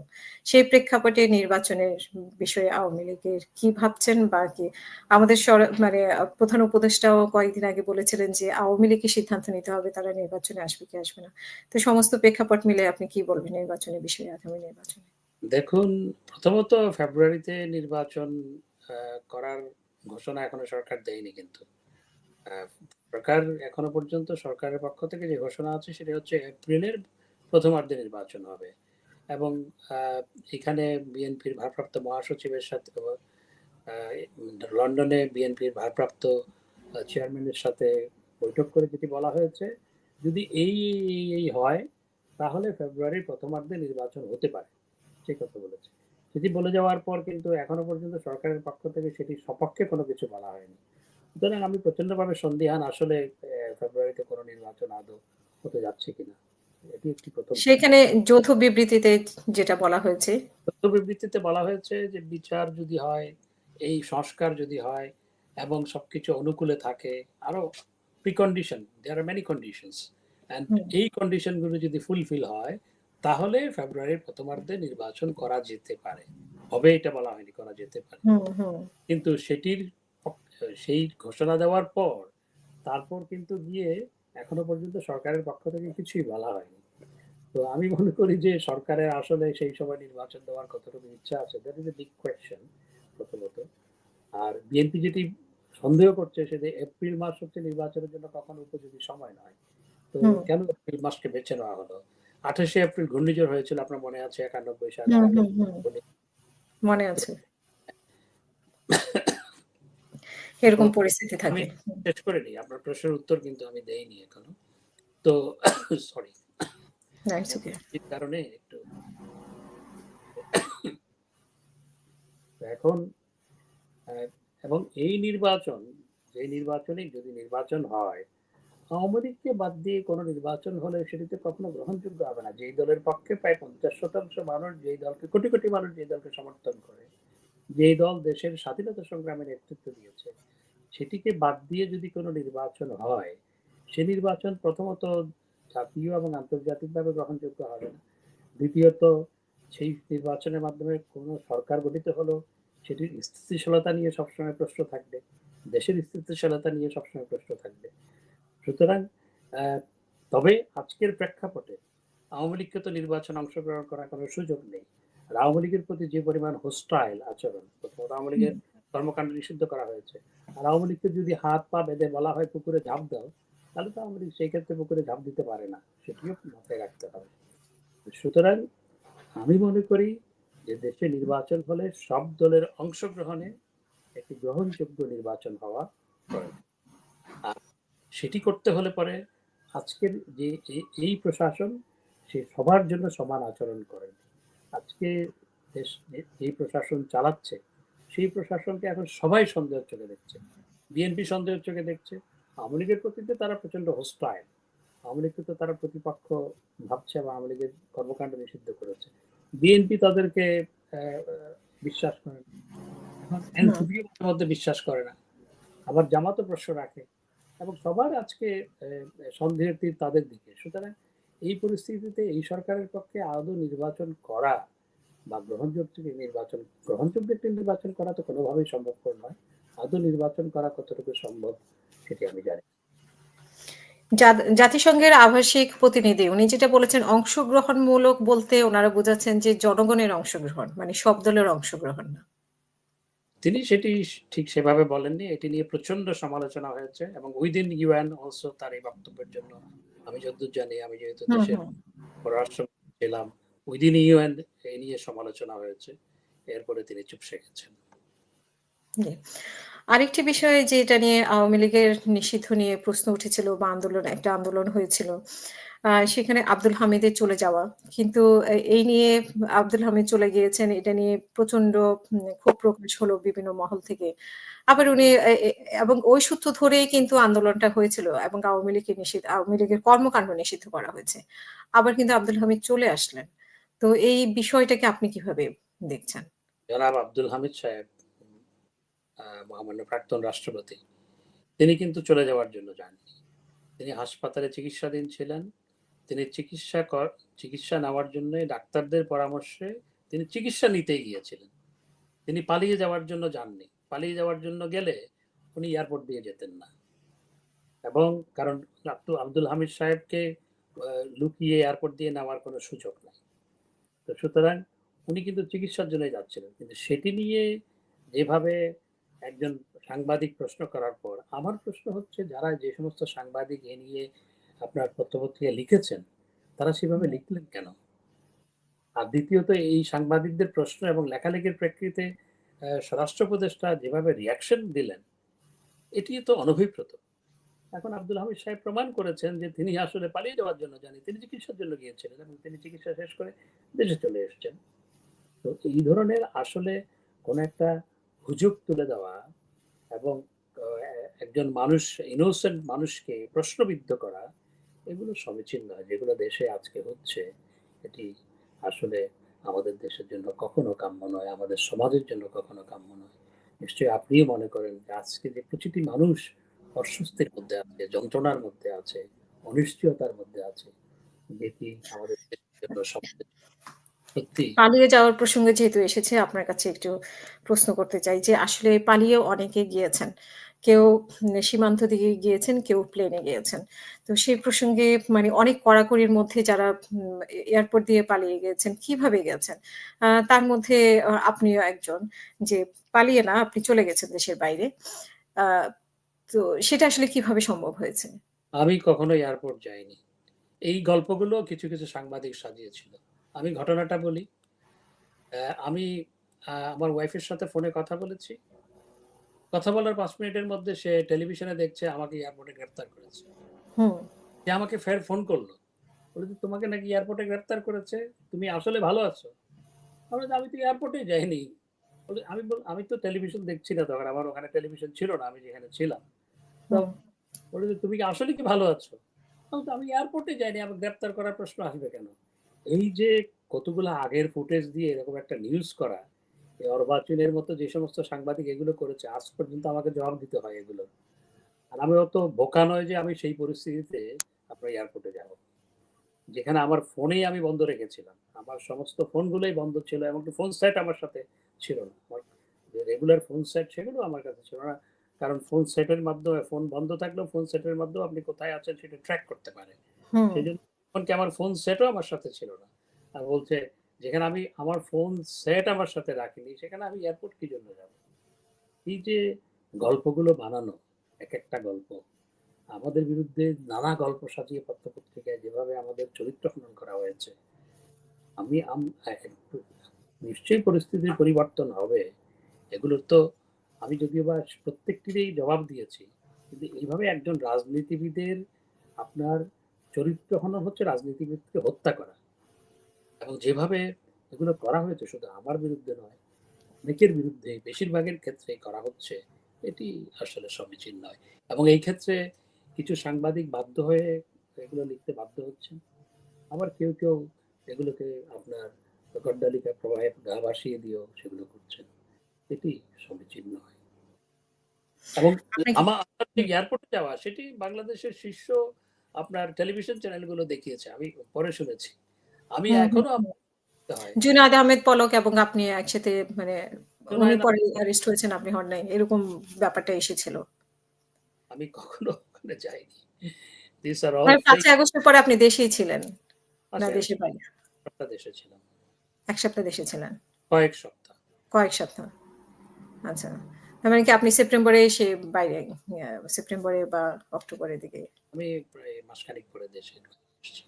সেই প্রেক্ষাপটে নির্বাচনের বিষয়ে আওয়ামী লীগের কি ভাবছেন বা কি আমাদের মানে প্রধান উপদেষ্টাও কয়েকদিন আগে বলেছিলেন যে আওয়ামী লীগকে সিদ্ধান্ত নিতে হবে তারা নির্বাচনে আসবে কি আসবে না। তো সমস্ত প্রেক্ষাপট মিলে আপনি কি বলবেন নির্বাচনের বিষয়ে আগামী নির্বাচনে? দেখুন, প্রথমত ফেব্রুয়ারিতে নির্বাচন করার ঘোষণা এখনো সরকার দেয়নি, কিন্তু সরকার এখনো পর্যন্ত সরকারের পক্ষ থেকে যে ঘোষণা আছে সেটা হচ্ছে এপ্রিলের প্রথমার্ধে নির্বাচন হবে। এবং এখানে বিএনপির ভারপ্রাপ্ত মহাসচিবের সাথে লন্ডনে বিএনপির ভারপ্রাপ্ত চেয়ারম্যানের সাথে বৈঠক করে যেটি বলা হয়েছে, যদি এই হয় তাহলে ফেব্রুয়ারির প্রথমার্ধে নির্বাচন হতে পারে, সেই কথা বলেছে। সেটি বলে যাওয়ার পর কিন্তু এখনো পর্যন্ত সরকারের পক্ষ থেকে সেটির সপক্ষে কোনো কিছু বলা হয়নি। সুতরাং আমি প্রচন্ডভাবে সন্দিহান আসলে ফেব্রুয়ারিতে কোনো নির্বাচন আদৌ হতে যাচ্ছে কিনা। এটি একটি ১ম বিষয়। সেখানে যৌথ বিবৃতিতে যেটা বলা হয়েছে তথ্য বিবৃতিতে বলা হয়েছে যে বিচার যদি হয়, এই সংস্কার যদি হয় এবং সবকিছু অনুকূলে থাকে, আরো precondition, there are many conditions, and hmm, এই কন্ডিশন গুলো যদি ফুলফিল হয় তাহলে ফেব্রুয়ারির প্রথমার্ধে নির্বাচন করা যেতে পারে। হবে এটা বলা হয়নি, করা যেতে পারে। হুম, হুম। কিন্তু সেটির সেই ঘোষণা দেওয়ার পর তারপর কিন্তু গিয়ে এখনো পর্যন্ত সরকারের পক্ষ থেকে কিছুই বলা হয়নি। তো আমি মনে করি যে সরকারের আসলে সেই সময় নির্বাচন দেওয়ার কতটুকু ইচ্ছা আছে, that is a big question প্রথমত। আর বিএনপি যেটি সন্দেহ করছে সেটি এপ্রিল মাস হচ্ছে নির্বাচনের জন্য কখনো উপযোগী সময় নয়। তো হুম, কেন এপ্রিল মাসকে বেছে নেওয়া হলো? 28শে এপ্রিল ঘূর্ণিঝড় হয়েছিল, আপনার মনে আছে? 91 সালে হুম, হুম, 91 হুম। মনে আছে। এরকম এখন পরিস্থিতি আমি থাকে। হুম, শেষ করে নিই, আপনার প্রশ্নের উত্তর কিন্তু আমি দেইনি এখনো। তো সরি, না ইটস ওকে। এই কারণে একটু এখন আহ, এবং এই নির্বাচন, যে নির্বাচনে যদি নির্বাচন হয়, আওয়ামী লীগকে বাদ দিয়ে কোনো নির্বাচন হলে সেটিতে কখনো গ্রহণযোগ্য হবে না। যেই দলের পক্ষে প্রায় 50% মানুষ, যেই দলকে কোটি কোটি মানুষ যেই দলকে সমর্থন করে, যেই দল দেশের স্বাধীনতা সংগ্রামে নেতৃত্ব দিয়েছে, সেটিকে বাদ দিয়ে যদি কোনো নির্বাচন হয়, সে নির্বাচন প্রথমত জাতীয় এবং আন্তর্জাতিকভাবে গ্রহণযোগ্য হবে না। দ্বিতীয়ত, সেই নির্বাচনের মাধ্যমে কোনো সরকার গঠিত হলো সেটির স্থিতিশীলতা নিয়ে সবসময় প্রশ্ন থাকবে, দেশের স্থিতিশীলতা নিয়ে সবসময় প্রশ্ন থাকবে। সুতরাং আহ, তবে আজকের প্রেক্ষাপটে আওয়ামী লীগকে তো নির্বাচনে অংশগ্রহণ করার কোনো সুযোগ নেই। আর আওয়ামী লীগের প্রতি যে পরিমাণ হোস্টাইল আচরণ, প্রথমত আওয়ামী লীগের কর্মকাণ্ড নিষিদ্ধ করা হয়েছে। আর আওয়ামী লীগকে যদি হাত পা বেঁধে বলা হয় পুকুরে ঝাঁপ দাও, তাহলে তো আওয়ামী লীগ সেই ক্ষেত্রে পুকুরে ঝাঁপ দিতে পারে না, সেটিও মাথায় রাখতে হবে। সুতরাং আমি মনে করি যে দেশে নির্বাচন হলে সব দলের অংশগ্রহণে একটি গ্রহণযোগ্য নির্বাচন হওয়া প্রয়োজন। আর সেটি করতে হলে পরে আজকের যে এই প্রশাসন, সে সবার জন্য সমান আচরণ করেন। আজকে দেশ এই প্রশাসন চালাচ্ছে, সেই প্রশাসনকে এখন সবাই সন্দেহের চোখে দেখছে। বিএনপি সন্দেহের চোখে দেখছে, আওয়ামী লীগের প্রতি তো তারা প্রচন্ড হোস্টাইল, আওয়ামী লীগকে তো তারা প্রতিপক্ষ ভাবছে বা আওয়ামী লীগের কর্মকাণ্ড নিষিদ্ধ করেছে। বিএনপি তাদেরকে বিশ্বাস করে না, এখন হুম। এনসিপিও মধ্যে বিশ্বাস করে না, আবার জামাতও প্রশ্ন রাখে, এবং সবার আজকে সন্দেহের তীর তাদের দিকে। সুতরাং এই পরিস্থিতিতে এই সরকারের পক্ষে আদৌ নির্বাচন করা বা গ্রহণযোগ্য একটি নির্বাচন করা তো কোনোভাবেই সম্ভবপর নয়। আদৌ নির্বাচন করা কতটুকু সম্ভব সেটি আমি জানি। জাতিসংঘের আভাসিক প্রতিনিধি উনি যেটা বলেছেন অংশগ্রহণমূলক বলতে উনারা বোঝাচ্ছেন যে জনগণের অংশগ্রহণ। মানে সব দলের অংশগ্রহণ না। তিনি সেটি ঠিক সেভাবে বলেননি। এটি নিয়ে প্রচন্ড সমালোচনা হয়েছে এবং উইদিন ইউএন অলসো তার এই বক্তব্যের জন্য, আমি যতদূর জানি, আমি যেহেতু হুম, দেশের হুম। পররাষ্ট্র ছিলাম, উইদিন ইউএন এই নিয়ে সমালোচনা হয়েছে। এরপরে তিনি চুপসে গেছেন। জি। আরেকটি বিষয় যেটা নিয়ে আওয়ামী লীগের নিষিদ্ধ নিয়ে প্রশ্ন উঠেছিল বা একটা আন্দোলন হয়েছিল। সেখানে আব্দুল হামিদের চলে যাওয়া। কিন্তু এই নিয়ে আব্দুল হামিদ চলে গিয়েছেন এটা নিয়ে প্রচন্ড ক্ষোভ প্রকাশ হলো বিভিন্ন মহল থেকে। আবার উনি এ এ এবং ওই সূত্র ধরেই কিন্তু আন্দোলনটা হয়েছিল এবং আওয়ামী লীগের কর্মকাণ্ড নিষিদ্ধ করা হয়েছে। আবার কিন্তু আব্দুল হামিদ চলে আসলেন। তো এই বিষয়টাকে আপনি কিভাবে দেখছেন? জনাব আব্দুল হামিদ সাহেব, মহামান্য প্রাক্তন রাষ্ট্রপতি, তিনি কিন্তু চলে যাওয়ার জন্য যাননি। তিনি হাসপাতালে চিকিৎসাধীন ছিলেন। তিনি চিকিৎসা নেওয়ার জন্য ডাক্তারদের পরামর্শে তিনি চিকিৎসা নিতেই গিয়েছিলেন। তিনি পালিয়ে যাওয়ার জন্য যাননি। পালিয়ে যাওয়ার জন্য গেলে উনি এয়ারপোর্ট দিয়ে যেতেন না। এবং কারণ আব্দুল হামিদ সাহেবকে লুকিয়ে এয়ারপোর্ট দিয়ে নেওয়ার কোনো সুযোগ নাই। তো সুতরাং উনি কিন্তু চিকিৎসার জন্যই যাচ্ছিলেন। কিন্তু সেটি নিয়ে যেভাবে একজন সাংবাদিক প্রশ্ন করার পর, আমার প্রশ্ন হচ্ছে যারা যে সমস্ত সাংবাদিক এ নিয়ে আপনার পত্র-পত্রিকায় লিখেছেন, তারা সেভাবে লিখলেন কেন? আর দ্বিতীয়ত, এই সাংবাদিকদের প্রশ্ন এবং লেখালেখির প্রেক্ষিতে স্বরাষ্ট্র উপদেষ্টা যেভাবে রিঅ্যাকশন দিলেন, এটি তো অনভিপ্রেত। এখন আব্দুল হামিদ সাহেব প্রমাণ করেছেন যে তিনি আসলে পালিয়ে যাওয়ার জন্য যাননি, তিনি চিকিৎসার জন্য গিয়েছিলেন এবং তিনি চিকিৎসা শেষ করে দেশে চলে এসেছেন। তো এই ধরনের আসলে কোন একটা হুজুগ তুলে দেওয়া এবং একজন মানুষ, ইনোসেন্ট মানুষকে প্রশ্নবিদ্ধ করা, এগুলো সমীচীন নয়। যেগুলো দেশে আজকে হচ্ছে, এটি আসলে আমাদের দেশের জন্য কখনো কাম্য নয়, আমাদের সমাজের জন্য কখনো কাম্য নয়। নিশ্চয়ই আপনিও মনে করেন যে আজকে যে প্রতিটি মানুষ অস্বস্তির মধ্যে আছে, যন্ত্রণার মধ্যে আছে, অনিশ্চয়তার মধ্যে আছে, যেটি আমাদের দেশের জন্য, সমাজের জন্য সত্যি। পালিয়ে যাওয়ার প্রসঙ্গে যেহেতু এসেছে আপনার কাছে একটু প্রশ্ন করতে চাই যে আসলে পালিয়েও অনেকে গিয়েছেন। কেউ সীমান্ত দিয়ে গিয়েছেন, কেউ প্লেনে গিয়েছেন। তো সেই প্রসঙ্গে মানে অনেক কড়াকড়ির মধ্যে যারা এয়ারপোর্ট দিয়ে পালিয়ে গিয়েছেন, কিভাবে গেছেন? তার মধ্যে আপনিও একজন যে পালিয়ে না, আপনি চলে গেছেন দেশের বাইরে। আ তো সেটা আসলে কিভাবে সম্ভব হয়েছে? আমি কখনো এয়ারপোর্ট যাইনি। এই গল্পগুলো কিছু, কিছু সাংবাদিক সাজিয়েছিল। আমি ঘটনাটা বলি। আমি আমার ওয়াইফের সাথে ফোনে কথা বলেছি। কথা বলার ৫ মিনিটের মধ্যে সে টেলিভিশনে দেখছে আমাকে এয়ারপোর্টে গ্রেফতার করেছে। হুম, সে আমাকে ফের ফোন করল। বলল যে, "তোমাকে নাকি এয়ারপোর্টে গ্রেফতার করেছে। তুমি আসলে ভালো আছো?" আমি বললাম, "আমি তো এয়ারপোর্টেই যাইনি।" আমি তো টেলিভিশন দেখছি না তখন। আমার ওখানে টেলিভিশন ছিল না, আমি যেখানে ছিলাম। তো হুম, বলল যে, "তুমি কি আসলে কি ভালো আছো?" আমি এয়ারপোর্টে যাইনি। আমাকে গ্রেফতার করার প্রশ্ন আসবে কেন? এই যে কতগুলো আগের ফুটেজ দিয়ে এরকম একটা নিউজ করা, এই অর্বাচীনের মতো যে সমস্ত সাংবাদিক এগুলো করেছে, আজ পর্যন্ত আমাকে জবাব দিতে হয় এগুলোর। আর আমি অত বোকা নয় যে আমি সেই পরিস্থিতিতে আপনার এয়ারপোর্টে যাব। যেখানে আমার ফোনেই আমি বন্ধ রেখেছিলাম। আমার সমস্ত ফোনগুলোই বন্ধ ছিল। এমনকি ফোন সেট আমার সাথে ছিল না। আমার যে রেগুলার ফোন সেট সেগুলো আমার কাছে ছিল না। কারণ ফোন সেটের মাধ্যমে ফোন বন্ধ থাকলেও ফোন সেটের মাধ্যমেও আপনি কোথায় আছেন সেটা ট্র্যাক করতে পারে। হুম। সেজন্য এমনকি আমার ফোন সেটও আমার সাথে ছিল না। বলছে যেখানে আমি আমার ফোন সেট আমার সাথে রাখিনি সেখানে আমি এয়ারপোর্ট কি জন্য যাব? এই যে গল্পগুলো বানানো, একেকটা গল্প আমাদের বিরুদ্ধে নানা গল্প সাজিয়ে পত্র-পত্রিকায় যেভাবে আমাদের চরিত্র হনন করা হয়েছে, আমি আম আ একটু নিশ্চয়ই পরিস্থিতির পরিবর্তন হবে। এগুলোর তো আমি যদিওবা প্রত্যেকটিরই জবাব দিয়েছি। কিন্তু এইভাবে একজন রাজনীতিবিদের আপনার চরিত্র হনন হচ্ছে রাজনীতিবিদকে হত্যা করা। এবং যেভাবে এগুলো করা হয়েছে শুধু আমার বিরুদ্ধে নয়, অনেকের বিরুদ্ধেই বেশিরভাগের ক্ষেত্রেই করা হচ্ছে, এটি আসলে সমীচীন নয়। এবং এই ক্ষেত্রে কিছু সাংবাদিক বাধ্য হয়ে এগুলো লিখতে বাধ্য হচ্ছেন। আবার কেউ এগুলোকে আপনার গড্ডালিকা প্রবাহে গা ভাসিয়ে দিয়েও সেগুলো করছেন। এটি সমীচীন নয়। এবং আপনাকে আমার যে হুম, এয়ারপোর্টে যাওয়া সেটি বাংলাদেশের শীর্ষ আপনার টেলিভিশন চ্যানেলগুলো দেখিয়েছে। আমি পরে শুনেছি। আমি হুম, হুম, এখনো হুম। করতে হয়। জুনায়েদ আহমেদ পলক এবং আপনি একসাথে মানে উনি জুনায়েদ পরে আহমেদ অ্যারেস্ট হয়েছেন, আপনি হন নাই। এরকম ব্যাপারটা এসেছিল। আমি কখনো ওখানে যাইনি। These are all মানে ৫ই fake. আগস্টের পরে আপনি দেশেই ছিলেন, না ৫ই দেশের আগস্ট বাইরে? সপ্তাহ দেশে ছিলাম। ১ সপ্তাহ দেশে ছিলেন। কয়েক সপ্তাহ। কয়েক সপ্তাহ। আচ্ছা। তার মানে কি আপনি সেপ্টেম্বরে এসে বাইরে সেপ্টেম্বরে বা অক্টোবরের দিকে আমি প্রায় মাসখানেক পরে দেশে এসেছি।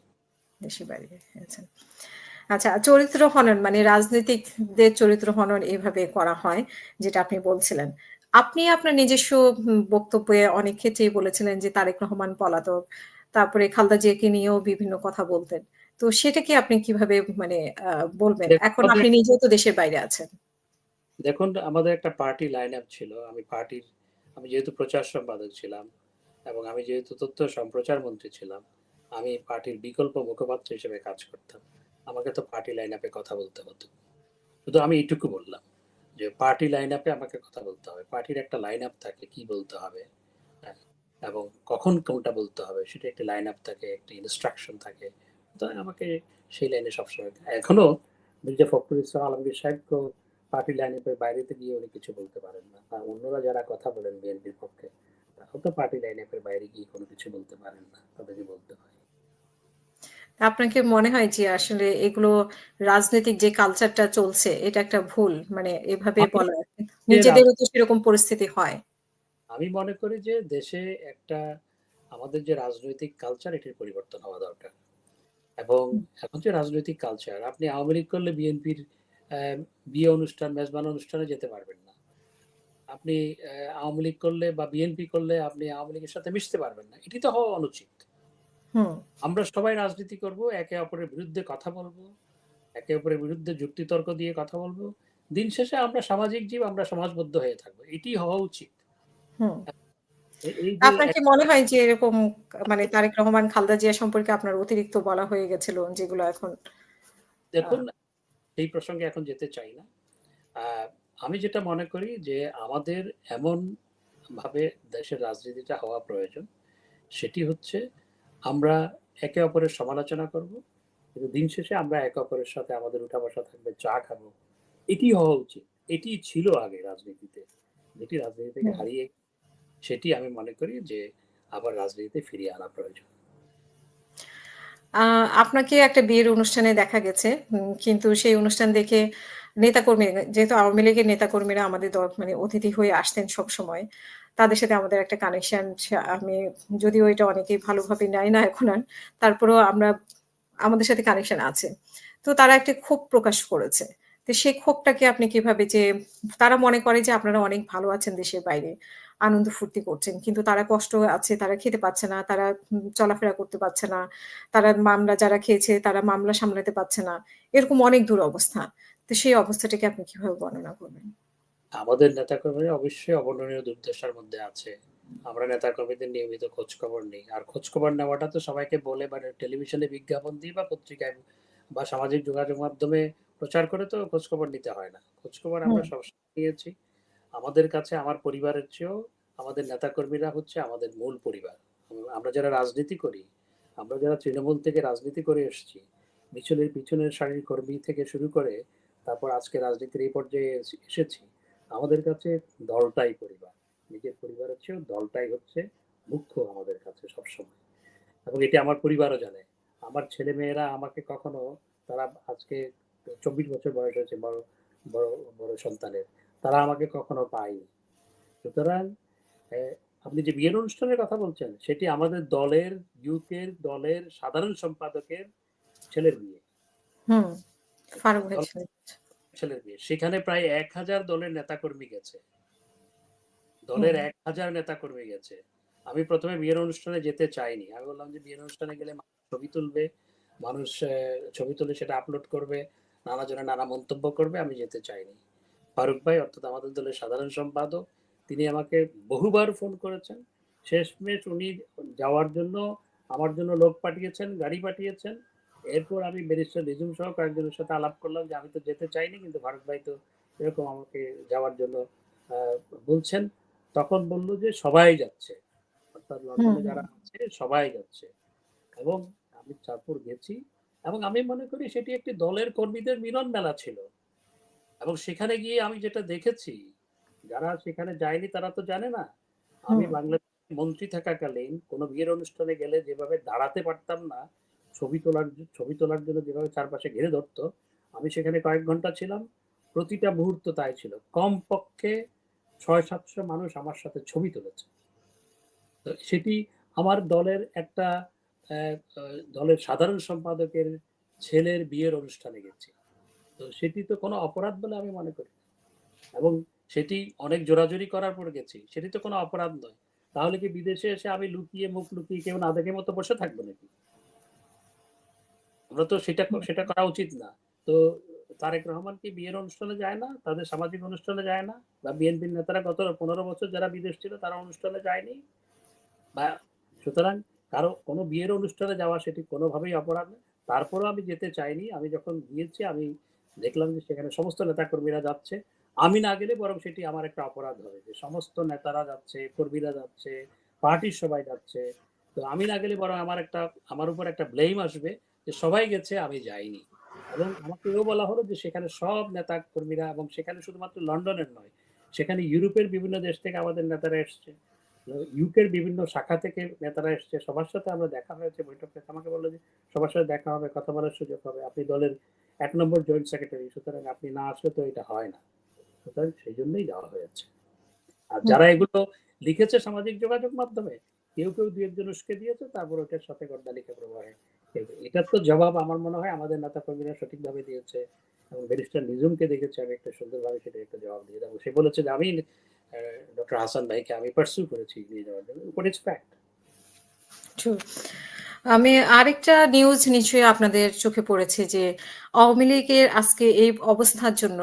দেশের বাইরে গেছেন। আচ্ছা, চরিত্র হনন মানে রাজনীতিকদের চরিত্র হনন এভাবে করা হয়, যেটা আপনি বলছিলেন। আপনি আপনার নিজস্ব বক্তব্যে অনেক ক্ষেত্রেই বলেছিলেন যে তারেক রহমান পলাতক। তারপরে খালেদা জিয়াকে নিয়েও বিভিন্ন কথা বলতেন। তো সেটাকে আপনি কিভাবে মানে আ বলবেন? দেখুন এখন আমাদের আপনি নিজেও তো দেশের বাইরে আছেন। দেখুন আমাদের একটা পার্টি লাইন আপ ছিল। আমি যেহেতু প্রচার সম্পাদক ছিলাম এবং আমি যেহেতু তথ্য সম্প্রচার মন্ত্রী ছিলাম, আমি পার্টির বিকল্প মুখপাত্র হিসেবে কাজ করতাম। আমাকে তো পার্টি লাইন আপে কথা বলতে হতো। শুধু আমি এইটুকু বললাম যে পার্টি লাইন আপে আমাকে কথা বলতে হবে। পার্টির একটা লাইন আপ থাকে কি বলতে হবে, হ্যাঁ? এবং কখন কোনটা বলতে হবে সেটা একটি লাইন আপ থাকে, একটি ইনস্ট্রাকশন থাকে। সুতরাং আমাকে সেই লাইনে সবসময় এখনো মির্জা ফখরুল ইসলাম আলমগীর সাহেবকেও পার্টি লাইন আপের বাইরেতে গিয়ে উনি কিছু বলতে পারেন না। আর অন্যরা যারা কথা বলেন বিএনপির পক্ষে, তারাও তো পার্টি লাইন আপের বাইরে গিয়ে কোনো কিছু বলতে পারেন না। তাদেরকে বলতে হয়। আপনার কি মনে হয় যে আসলে এগুলো রাজনৈতিক যে কালচারটা চলছে এটা একটা ভুল? মানে এভাবে আমি বলা যে রাজ নিজেদেরও তো সেরকম পরিস্থিতি হয়। আমি মনে করি যে দেশে একটা আমাদের যে রাজনৈতিক কালচার এটির পরিবর্তন হওয়া দরকার। এবং হুম, এখন যে রাজনৈতিক কালচার, আপনি আওয়ামী লীগ করলে বিএনপির বিয়ে অনুষ্ঠান, মেজবান অনুষ্ঠানে যেতে পারবেন না। আপনি আওয়ামী লীগ করলে বা বিএনপি করলে আপনি আওয়ামী লীগের সাথে মিশতে পারবেন না। এটি তো হওয়া অনুচিত। হুম, আমরা সবাই রাজনীতি করব, একে অপরের বিরুদ্ধে কথা বলব, একে অপরের বিরুদ্ধে যুক্তিতর্ক দিয়ে কথা বলবো। দিন শেষে আমরা সামাজিক জীব, আমরা সমাজবদ্ধ হয়ে থাকবো। এটি হওয়া উচিত। হুম। এই যে আপনার কি মনে হয় যে এরকম মানে তারেক রহমান, খালেদা জিয়া সম্পর্কে আপনার অতিরিক্ত বলা হয়ে গেছিল যেগুলো এখন আ দেখুন, এই প্রসঙ্গে এখন যেতে চাই না। আ আমি যেটা মনে করি যে আমাদের এমন ভাবে দেশের রাজনীতিটা হওয়া প্রয়োজন। সেটি হচ্ছে আমরা একে অপরের সমালোচনা করব। কিন্তু দিন শেষে আমরা একে অপরের সাথে আমাদের উঠা-বসা থাকবে, চা খাবো। এটি হওয়া উচিত। এটি ছিল আগে রাজনীতিতে। যেটি রাজনীতি থেকে হুম। হারিয়ে সেটি আমি মনে করি যে আবার রাজনীতিতে ফিরিয়ে আনা প্রয়োজন। আ আপনাকে একটা বিয়ের অনুষ্ঠানে দেখা গেছে। কিন্তু সেই অনুষ্ঠান দেখে নেতাকর্মী যেহেতু আওয়ামী লীগের নেতাকর্মীরা আমাদের মানে অতিথি হয়ে আসতেন সবসময়। তাদের সাথে আমাদের একটা কানেকশন আমি যদিও এটা অনেকেই ভালোভাবে নেয় না এখন আর। তারপরেও আমাদের সাথে কানেকশন আছে। তো তারা একটা ক্ষোভ প্রকাশ করেছে। তো সেই ক্ষোভটাকে আপনি কিভাবে যে তারা মনে করে যে আপনারা অনেক ভালো আছেন দেশের বাইরে। আনন্দ ফুর্তি করছেন। কিন্তু তারা কষ্ট আছে, তারা খেতে পাচ্ছে না, তারা চলাফেরা করতে পারছে না। তারা মামলা যারা খেয়েছে তারা মামলা সামলাতে পারছে না। এরকম অনেক দুরবস্থা। তো সেই অবস্থাটাকে আপনি কিভাবে বর্ণনা করবেন? আমাদের নেতাকর্মীরা অবশ্যই অবর্ণনীয় দুর্দশার মধ্যে আছে। আমরা নেতাকর্মীদের নিয়মিত খোঁজখবর নেই। আর খোঁজখবর নেওয়াটা তো সবাইকে বলে বা টেলিভিশনে বিজ্ঞাপন দিয়ে বা পত্রিকায় বা সামাজিক যোগাযোগ মাধ্যমে প্রচার করে তো খোঁজখবর নিতে হয় না। খোঁজখবর আমরা হুম, সবসময় নিয়েছি। আমাদের কাছে আমার পরিবারের চেয়েও আমাদের নেতাকর্মীরা হচ্ছে আমাদের মূল পরিবার। আমরা যারা রাজনীতি করি, আমরা যারা তৃণমূল থেকে রাজনীতি করে এসেছি, পিছনের সারির কর্মী থেকে শুরু করে তারপর আজকে রাজনীতির এই পর্যায়ে এসেছি। আমাদের কাছে দলটাই পরিবার। নিজের পরিবারের চেয়েও দলটাই হচ্ছে মুখ্য আমাদের কাছে সবসময়। এবং এটি আমার পরিবারও জানে। আমার ছেলেমেয়েরা আমাকে কখনো তারা আজকে ২৪ বছর বয়স হয়েছে বড় বড় সন্তানের। তারা আমাকে কখনো পায়নি। সুতরাং অ্যা আপনি যে বিয়ের অনুষ্ঠানের কথা বলছেন, সেটি আমাদের দলের সাধারণ সম্পাদকের ছেলের বিয়ে। হুম। ফারুক ভাই দল ছিলেন। ছেলের বিয়ে। সেখানে প্রায় ১,০০০ দলের নেতাকর্মী গেছে। দলের হুম, ১,০০০ নেতাকর্মী গেছে। আমি ১ম এ বিয়ের অনুষ্ঠানে যেতে চাইনি। আমি বললাম যে বিয়ের অনুষ্ঠানে গেলে মানুষ ছবি তুলবে, মানুষ ছবি তুলে সেটা আপলোড করবে, নানা জনে নানা মন্তব্য করবে, আমি যেতে চাইনি। ফারুক ভাই অর্থাৎ আমাদের দলের সাধারণ সম্পাদক, তিনি আমাকে বহুবার ফোন করেছেন। শেষমেশ উনি যাওয়ার জন্য আমার জন্য লোক পাঠিয়েছেন, গাড়ি পাঠিয়েছেন। এরপর আমি ব্যারিস্টার নিঝুম সহ কয়েকজনের সাথে আলাপ করলাম যে আমি তো যেতে চাইনি কিন্তু ফারুক ভাই তো এরকম আমাকে যাওয়ার জন্য আ বলছেন। তখন বলল যে সবাই যাচ্ছে। অর্থাৎ হুম, লন্ডনে হুম, যারা আছে সবাই যাচ্ছে। এবং আমি তারপর গেছি এবং আমি মনে করি সেটি একটি দলের কর্মীদের মিলন মেলা ছিল। এবং সেখানে গিয়ে আমি যেটা দেখেছি, যারা সেখানে যায়নি তারা তো জানে না। আমি হুম, বাংলাদেশে মন্ত্রী থাকাকালীন কোন বিয়ের অনুষ্ঠানে গেলে যেভাবে দাঁড়াতে পারতাম না, ছবি তোলার জন্য যেভাবে চারপাশে ঘিরে ধরত, আমি সেখানে কয়েক ঘন্টা ছিলাম। প্রতিটা মুহূর্ত তাই ছিল। কমপক্ষে ৬০০-৭০০ মানুষ আমার সাথে ছবি তুলেছে। তো সেটি আমার দলের একটা অ্যা আ দলের সাধারণ সম্পাদকের ছেলের বিয়ের অনুষ্ঠানে গেছি। তো সেটি তো কোনো অপরাধ বলে আমি মনে করি না। এবং সেটি অনেক জোরাজুরি করার পর গেছি। সেটি তো কোনো অপরাধ নয়। তাহলে কি বিদেশে এসে আমি লুকিয়ে মুখ লুকিয়ে কেউ না দেখে মতো বসে থাকবো নাকি? আমরা তো সেটা করা উচিত না। তো তারেক রহমান কি বিয়ের অনুষ্ঠানে যায় না? তাদের সামাজিক অনুষ্ঠানে যায় না? বা বিএনপির নেতারা গত ১৫ বছর যারা বিদেশ ছিল তারা অনুষ্ঠানে যায়নি? বা সুতরাং কারো কোনো বিয়ের অনুষ্ঠানে যাওয়া সেটি কোনোভাবেই অপরাধ না। তারপরেও আমি যেতে চাইনি। আমি যখন গিয়েছি আমি দেখলাম যে সেখানে সমস্ত নেতাকর্মীরা যাচ্ছে। আমি না গেলে বরং সেটি আমার একটা অপরাধ হবে যে সমস্ত নেতারা যাচ্ছে, কর্মীরা যাচ্ছে, পার্টির সবাই যাচ্ছে। তো আমি না গেলে বরং আমার উপর একটা ব্লেম আসবে যে সবাই গেছে আমি যাইনি। এবং আমাকে এও বলা হলো যে সেখানে সব নেতা কর্মীরা এবং সেখানে শুধুমাত্র লন্ডনের নয়, সেখানে ইউরোপের বিভিন্ন দেশ থেকে আমাদের নেতারা এসছে। ইউকের বিভিন্ন শাখা থেকে নেতারা এসছে। সবার সাথে আমরা দেখা হয়েছে, বৈঠক হয়েছে। আমাকে বলল যে, "সবার সাথে দেখা হবে, কথা বলার সুযোগ হবে। আপনি দলের ১ নম্বর জয়েন্ট সেক্রেটারি। সুতরাং আপনি না আসলে তো এটা হয় না।" সুতরাং সেজন্যই যাওয়া হয়েছে। আর হুম। যারা এগুলো লিখেছে সামাজিক যোগাযোগ মাধ্যমে, কেউ ২-১ জন উসকে দিয়েছে, তারপর ওটার সাথে গর্দালিকা প্রবাহে এটার তো জবাব আমার মনে হয় আমাদের নেতাকর্মীরা সঠিকভাবে দিয়েছে এবং ব্যারিস্টার নিঝুমকে দেখেছি আমি একটা সুন্দরভাবে সেটার একটা জবাব দিয়ে দেবো। সে বলেছে যে, "আমি ডক্টর হাসান ভাইকে আমি পার্সিউ করেছি নিয়ে যাওয়ার জন্য।" But it's fact. ট্রু। আমি আরেকটা নিউজ নিশ্চয়ই আপনাদের চোখে পড়েছে যে, আওয়ামী লীগের আজকে এই অবস্থার জন্য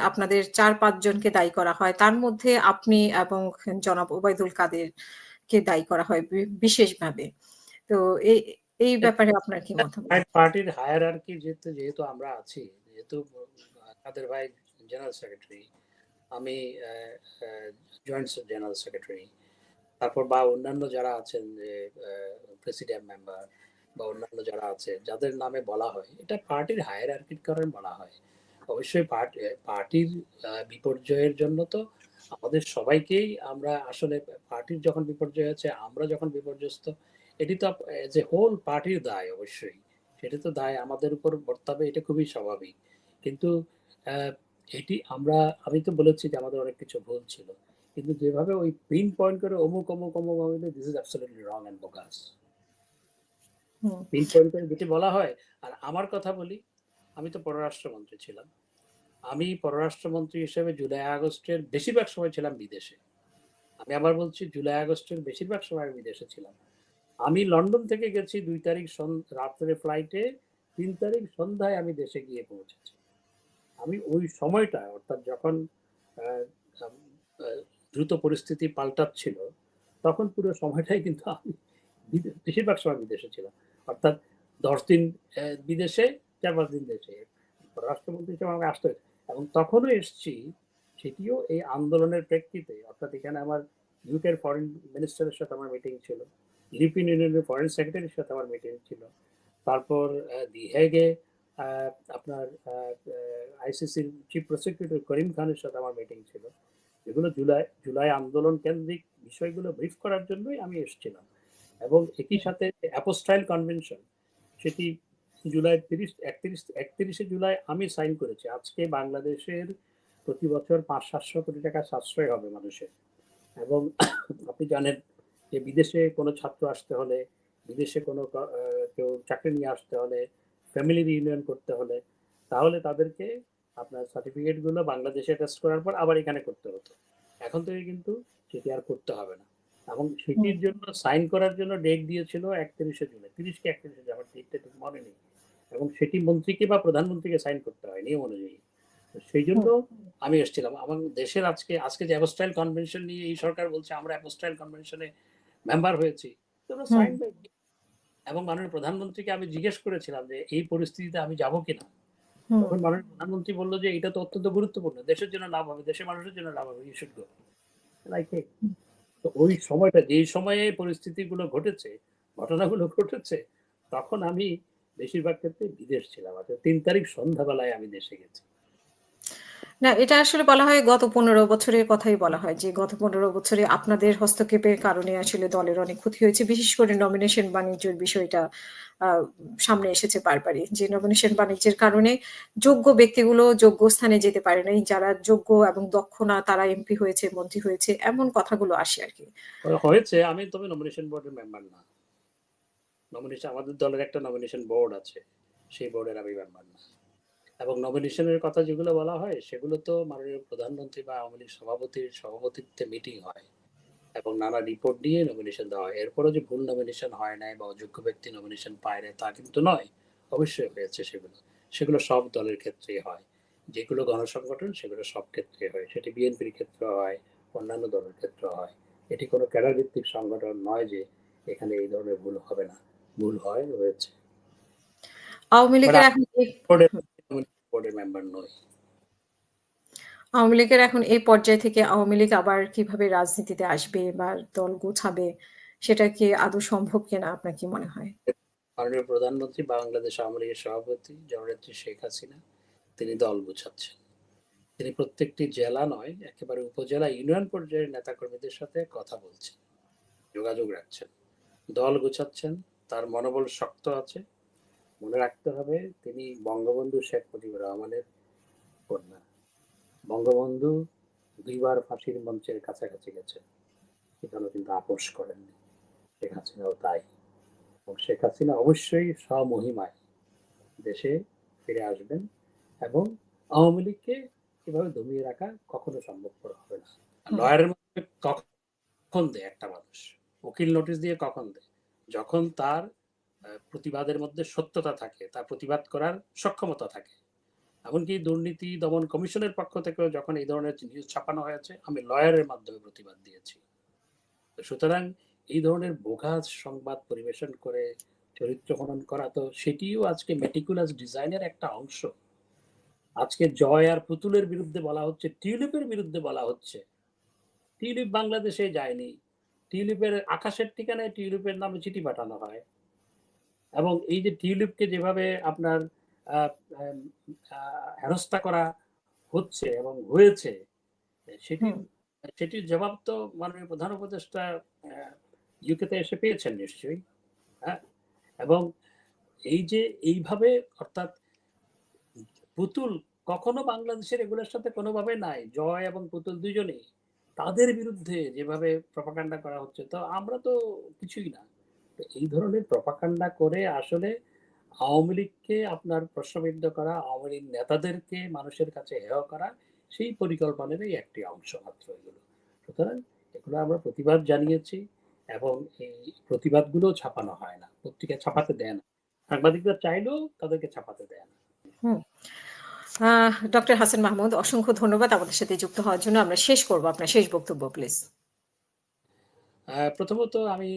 আপনাদের ৪-৫ জনকে দায়ী করা হয়। তার মধ্যে আপনি এবং জনাব ওবায়দুল কাদেরকে দায়ী করা হয় বিশেষভাবে। তো এই এই ব্যাপারে আপনার কি মতামত? পার্টির হায়ারার্কি যেহেতু আমরা আছি, যেহেতু কাদের ভাই জেনারেল সেক্রেটারি, আমি জয়েন্ট জেনারেল সেক্রেটারি, তারপর বা অন্যান্য যারা আছেন যে প্রেসিডেন্ট মেম্বার বা অন্যান্য যারা আছে যাদের নামে বলা হয়, এটা পার্টির হায়ারার্কির কারণে বলা হয়। অবশ্যই পার্টির বিপর্যয়ের জন্য তো আমাদের সবাইকেই আমরা আসলে পার্টির যখন বিপর্যয় হচ্ছে, আমরা যখন বিপর্যস্ত, এটি তো এজ এ হোল পার্টির দায়। অবশ্যই সেটা তো দায় আমাদের উপর বর্তাবে, এটা খুবই স্বাভাবিক। কিন্তু আহ, আমি তো বলেছি যে আমাদের অনেক কিছু ভুল ছিল, কিন্তু যেভাবে ওই পিন পয়েন্ট করে অমুক অমুক অমুক অমুক, this is absolutely wrong and bogus. Hmm, pinpoint করে যেটি বলা হয়। আর আমার কথা বলি, আমি তো পররাষ্ট্রমন্ত্রী ছিলাম। আমি পররাষ্ট্রমন্ত্রী হিসেবে জুলাই আগস্টের বেশিরভাগ সময় ছিলাম বিদেশে। আমি আবার বলছি, জুলাই আগস্টের বেশিরভাগ সময় আমি বিদেশে ছিলাম। আমি লন্ডন থেকে গেছি 2 তারিখ রাত্রে ফ্লাইটে, 3 তারিখ সন্ধ্যায় আমি দেশে গিয়ে পৌঁছেছি। আমি ওই সময়টা, অর্থাৎ যখন আহ, আহ, দ্রুত পরিস্থিতি পাল্টাচ্ছিল, তখন পুরো সময়টাই কিন্তু আমি বেশিরভাগ সময় বিদেশে ছিলাম। অর্থাৎ 10 দিন বিদেশে, 4-5 দিন দেশে, রাষ্ট্রমন্ত্রী হিসেবে আমাকে আসতে হয়েছে। এবং তখনও এসছি, সেটিও এই আন্দোলনের প্রেক্ষিতে। অর্থাৎ এখানে আমার ইউকের ফরেন মিনিস্টারের সাথে আমার মিটিং ছিল, ইউরোপিয়ান ইউনিয়নের ফরেন সেক্রেটারির সাথে আমার মিটিং ছিল, তারপর দি হেগে আপনার আইসিসির চিফ প্রসিকিউটর করিম খানের সাথে আমার মিটিং ছিল। এগুলো জুলাই জুলাই আন্দোলন কেন্দ্রিক বিষয়গুলো ব্রিফ করার জন্যই আমি এসেছিলাম। এবং একই সাথে অ্যাপোস্টাইল কনভেনশন, সেটি জুলাই 31শে জুলাই আমি সাইন করেছি। আজকে বাংলাদেশের প্রতি বছর 500-700 কোটি টাকা সাশ্রয় হবে মানুষের। এবং আপনি জানেন যে বিদেশে কোনো ছাত্র আসতে হলে, বিদেশে কোনো কেউ চাকরি নিয়ে আসতে হলে, ফ্যামিলি রিউনিয়ন করতে হলে, তাহলে তাদেরকে আপনার সার্টিফিকেটগুলো বাংলাদেশে টেস্ট করার পর আবার এখানে করতে হতো। এখন থেকে কিন্তু সেটি আর করতে হবে না। এবং হুম, সেটির জন্য সাইন করার জন্য ডেট দিয়েছিল 31শে জুলাই, 30 কি 31শে জুলাই, আমার ডেটটা ঠিক মনে নেই। এবং সেটি মন্ত্রীকে বা প্রধানমন্ত্রীকে সাইন করতে হয় নিয়ম অনুযায়ী। সেই জন্য হুম, আমি এসেছিলাম। আমার দেশের আজকে যে অ্যাপোস্টাইল কনভেনশন নিয়ে এই সরকার বলছে আমরা অ্যাপোস্টাইল কনভেনশনে মেম্বার হয়েছি, তোমরা হুম, সাইন বাই। এবং মাননীয় প্রধানমন্ত্রীকে আমি জিজ্ঞেস করেছিলাম যে এই পরিস্থিতিতে আমি যাব কিনা। হুম। তখন মাননীয় প্রধানমন্ত্রী বললো যে এটা তো অত্যন্ত গুরুত্বপূর্ণ, দেশের জন্য লাভ হবে, দেশের মানুষের জন্য লাভ হবে, ইউ শুড গো। লাইক, তো ওই সময়টা, যেই সময়ে পরিস্থিতিগুলো ঘটেছে, ঘটনাগুলো ঘটেছে, তখন আমি বেশিরভাগ ক্ষেত্রে বিদেশ ছিলাম। আচ্ছা, 3 তারিখ সন্ধ্যাবেলায় আমি দেশে গেছি। না, এটা আসলে বলা হয় গত ১৫ বছরের কথাই বলা হয় যে, গত ১৫ বছরে আপনাদের হস্তক্ষেপের কারণে আসলে দলের অনেক ক্ষতি হয়েছে। বিশেষ করে নমিনেশন বাণিজ্যের বিষয়টা আ সামনে এসেছে বারবারই। যে নমিনেশন বাণিজ্যের কারণে যোগ্য ব্যক্তিগুলো যোগ্য স্থানে যেতে পারে নাই। যারা যোগ্য এবং দক্ষ না তারা এমপি হয়েছে, মন্ত্রী হয়েছে, এমন কথাগুলো আসে আরকি। হয়েছে, আমি তবে নমিনেশন বোর্ডের মেম্বার না। আমাদের দলের একটা নমিনেশন বোর্ড আছে, সেই বোর্ডের আমি মেম্বার না। এবং নমিনেশনের কথা যেগুলো বলা হয়, সেগুলো তো মাননীয় প্রধানমন্ত্রী বা আওয়ামী লীগ সভাপতির সভাপতিত্বে মিটিং হয় এবং নানা রিপোর্ট দিয়ে নমিনেশন দেওয়া হয়। এরপরও যে ভুল নমিনেশন হয় নাই বা অযোগ্য ব্যক্তি নমিনেশন পায় না, তা কিন্তু নয়। অবশ্যই হয়েছে সেগুলো। সেগুলো সব দলের ক্ষেত্রেই হয়। যেগুলো গণসংগঠন, সেগুলো সব ক্ষেত্রে হয়। সেটি বিএনপির ক্ষেত্রে হয়, অন্যান্য দলের ক্ষেত্রে হয়। এটি কোনো ক্যাডার ভিত্তিক সংগঠন নয় যে এখানে এই ধরনের ভুল হবে না। ভুল হয়, হয়েছে। আওয়ামী বাট লীগের এখন বোর্ডের মেম্বার নই। আওয়ামী লীগের এখন এই পর্যায় থেকে আওয়ামী লীগ আবার কিভাবে রাজনীতিতে আসবে বা দল গোছাবে সেটা কি আদৌ সম্ভব কিনা আপনার কি মনে হয়? মাননীয় প্রধানমন্ত্রী, বাংলাদেশ আওয়ামী লীগের সভাপতি জননেত্রী শেখ হাসিনা, তিনি দল গুছাচ্ছেন। তিনি প্রত্যেকটি জেলা নয়, একেবারে উপজেলা, ইউনিয়ন পর্যায়ের নেতাকর্মীদের সাথে কথা বলছেন, যোগাযোগ রাখছেন, দল গুছাচ্ছেন। তার মনোবল শক্ত আছে। মনে রাখতে হবে, তিনি বঙ্গবন্ধু শেখ মুজিবুর রহমানের কন্যা। বঙ্গবন্ধু 2বার ফাঁসির মঞ্চের কাছাকাছি গেছেন, সেখানেও কিন্তু আপোষ করেননি। শেখ হাসিনাও তাই। এবং শেখ হাসিনা অবশ্যই স্বমহিমায় দেশে ফিরে আসবেন। এবং আওয়ামী লীগকে এভাবে দমিয়ে রাখা কখনো সম্ভবপর হবে না। হুম, লয়ারের মধ্যে কখন দেয় একটা মানুষ? উকিল নোটিশ দিয়ে কখন দেয়? যখন তার প্রতিবাদের মধ্যে সত্যতা থাকে, তার প্রতিবাদ করার সক্ষমতা থাকে। এমনকি দুর্নীতি দমন কমিশনের পক্ষ থেকেও যখন এই ধরনের নিউজ ছাপানো হয়েছে, আমি লয়ারের মাধ্যমে প্রতিবাদ দিয়েছি। সুতরাং এই ধরনের বোগাস সংবাদ পরিবেশন করে চরিত্র হনন করা, তো সেটিও আজকে মেটিকুলাস ডিজাইনের একটা অংশ। আজকে জয় আর পুতুলের বিরুদ্ধে বলা হচ্ছে, টিউলিপের বিরুদ্ধে বলা হচ্ছে। টিউলিপ বাংলাদেশে যায়নি। টিউলিপের আকাশের ঠিকানায় টিউলিপের নামে চিঠি পাঠানো হয়। এবং এই যে টিউলিপকে যেভাবে আপনার হেনস্থা করা হচ্ছে এবং হয়েছে, সেটির হুম, সেটির জবাব তো মাননীয় প্রধান উপদেষ্টা ইউকেতে এসে পেয়েছেন নিশ্চয়ই। হ্যাঁ, এবং এই যে এইভাবে, অর্থাৎ পুতুল কখনো বাংলাদেশের এগুলোর সাথে কোনোভাবে নাই, জয় এবং পুতুল দুজনেই, তাদের বিরুদ্ধে যেভাবে প্রপাগান্ডা করা হচ্ছে, তো আমরা তো কিছুই না। তো এই ধরনের প্রপাগান্ডা করে আসলে আওয়ামী লীগকে আপনার প্রশ্নবিদ্ধ করা, আওয়ামী লীগ নেতাদেরকে মানুষের কাছে হেয় করা, সেই পরিকল্পনারই একটি অংশ মাত্র এগুলো। সুতরাং এগুলো আমরা প্রতিবাদ জানিয়েছি, এবং এই প্রতিবাদগুলো ছাপানো হয় না, পত্রিকায় ছাপাতে দেয় না, সাংবাদিকরা চাইলেও তাদেরকে ছাপাতে দেয় না। হুম। ডক্টর হাসান মাহমুদ, অসংখ্য ধন্যবাদ আমাদের সাথে যুক্ত হওয়ার জন্য। আমরা শেষ করব। আপনার শেষ বক্তব্য প্লিজ। প্রথমত আমি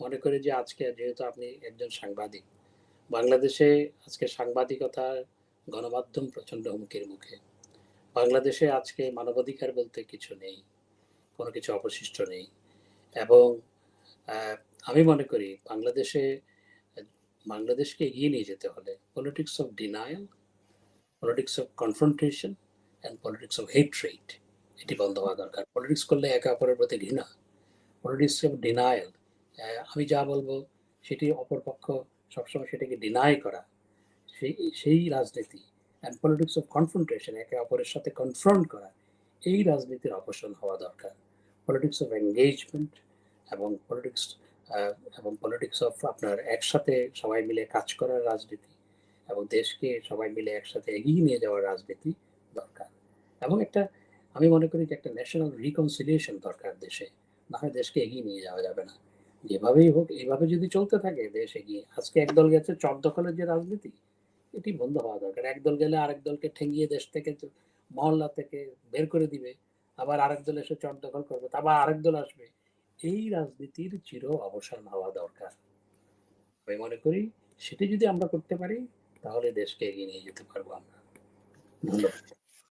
মনে করি যে আজকে যেহেতু আপনি একজন সাংবাদিক, বাংলাদেশে আজকে সাংবাদিকতার গণমাধ্যম প্রচন্ড হুমকির মুখে। বাংলাদেশে আজকে মানবাধিকার বলতে কিছু নেই, কোনো কিছু অবশিষ্ট নেই। এবং আমি মনে করি বাংলাদেশকে এগিয়ে নিয়ে যেতে হলে politics of denial, politics of confrontation and politics of hatred, এটি বন্ধ হওয়া দরকার। পলিটিক্স করলে একে অপরের প্রতি ঘৃণা, পলিটিক্স অফ ডিনায়াল, আমি যা বলবো সেটি অপরপক্ষ সবসময় সেটাকে ডিনাই করা, সেই সেই রাজনীতি। অ্যান্ড পলিটিক্স অফ কনফ্রন্টেশন, একে অপরের সাথে কনফ্রন্ট করা, এই রাজনীতির অপসারণ হওয়া দরকার। পলিটিক্স অফ এনগেজমেন্ট এবং পলিটিক্স অফ আপনার একসাথে সবাই মিলে কাজ করার রাজনীতি, এবং দেশকে সবাই মিলে একসাথে এগিয়ে নিয়ে যাওয়ার রাজনীতি দরকার। এবং আমি মনে করি যে একটা ন্যাশনাল রিকনসিলিয়েশন দরকার দেশে, না হয় দেশকে এগিয়ে নিয়ে যাওয়া যাবে না। যেভাবেই হোক এইভাবে যদি চলতে থাকে দেশ এগিয়ে, আজকে একদল গেছে চর দখলের যে রাজনীতি, এটি বন্ধ হওয়া দরকার। একদল গেলে আরেক দলকে ঠেঙ্গিয়ে দেশ থেকে, মহল্লা থেকে বের করে দিবে, আবার আরেক দল এসে চর দখল করবে, আবার আরেক দল আসবে। এই রাজনীতির চির অবসান হওয়া দরকার। আমি মনে করি সেটি যদি আমরা করতে পারি, তাহলে দেশকে এগিয়ে নিয়ে যেতে পারবো আমরা। ধন্যবাদ।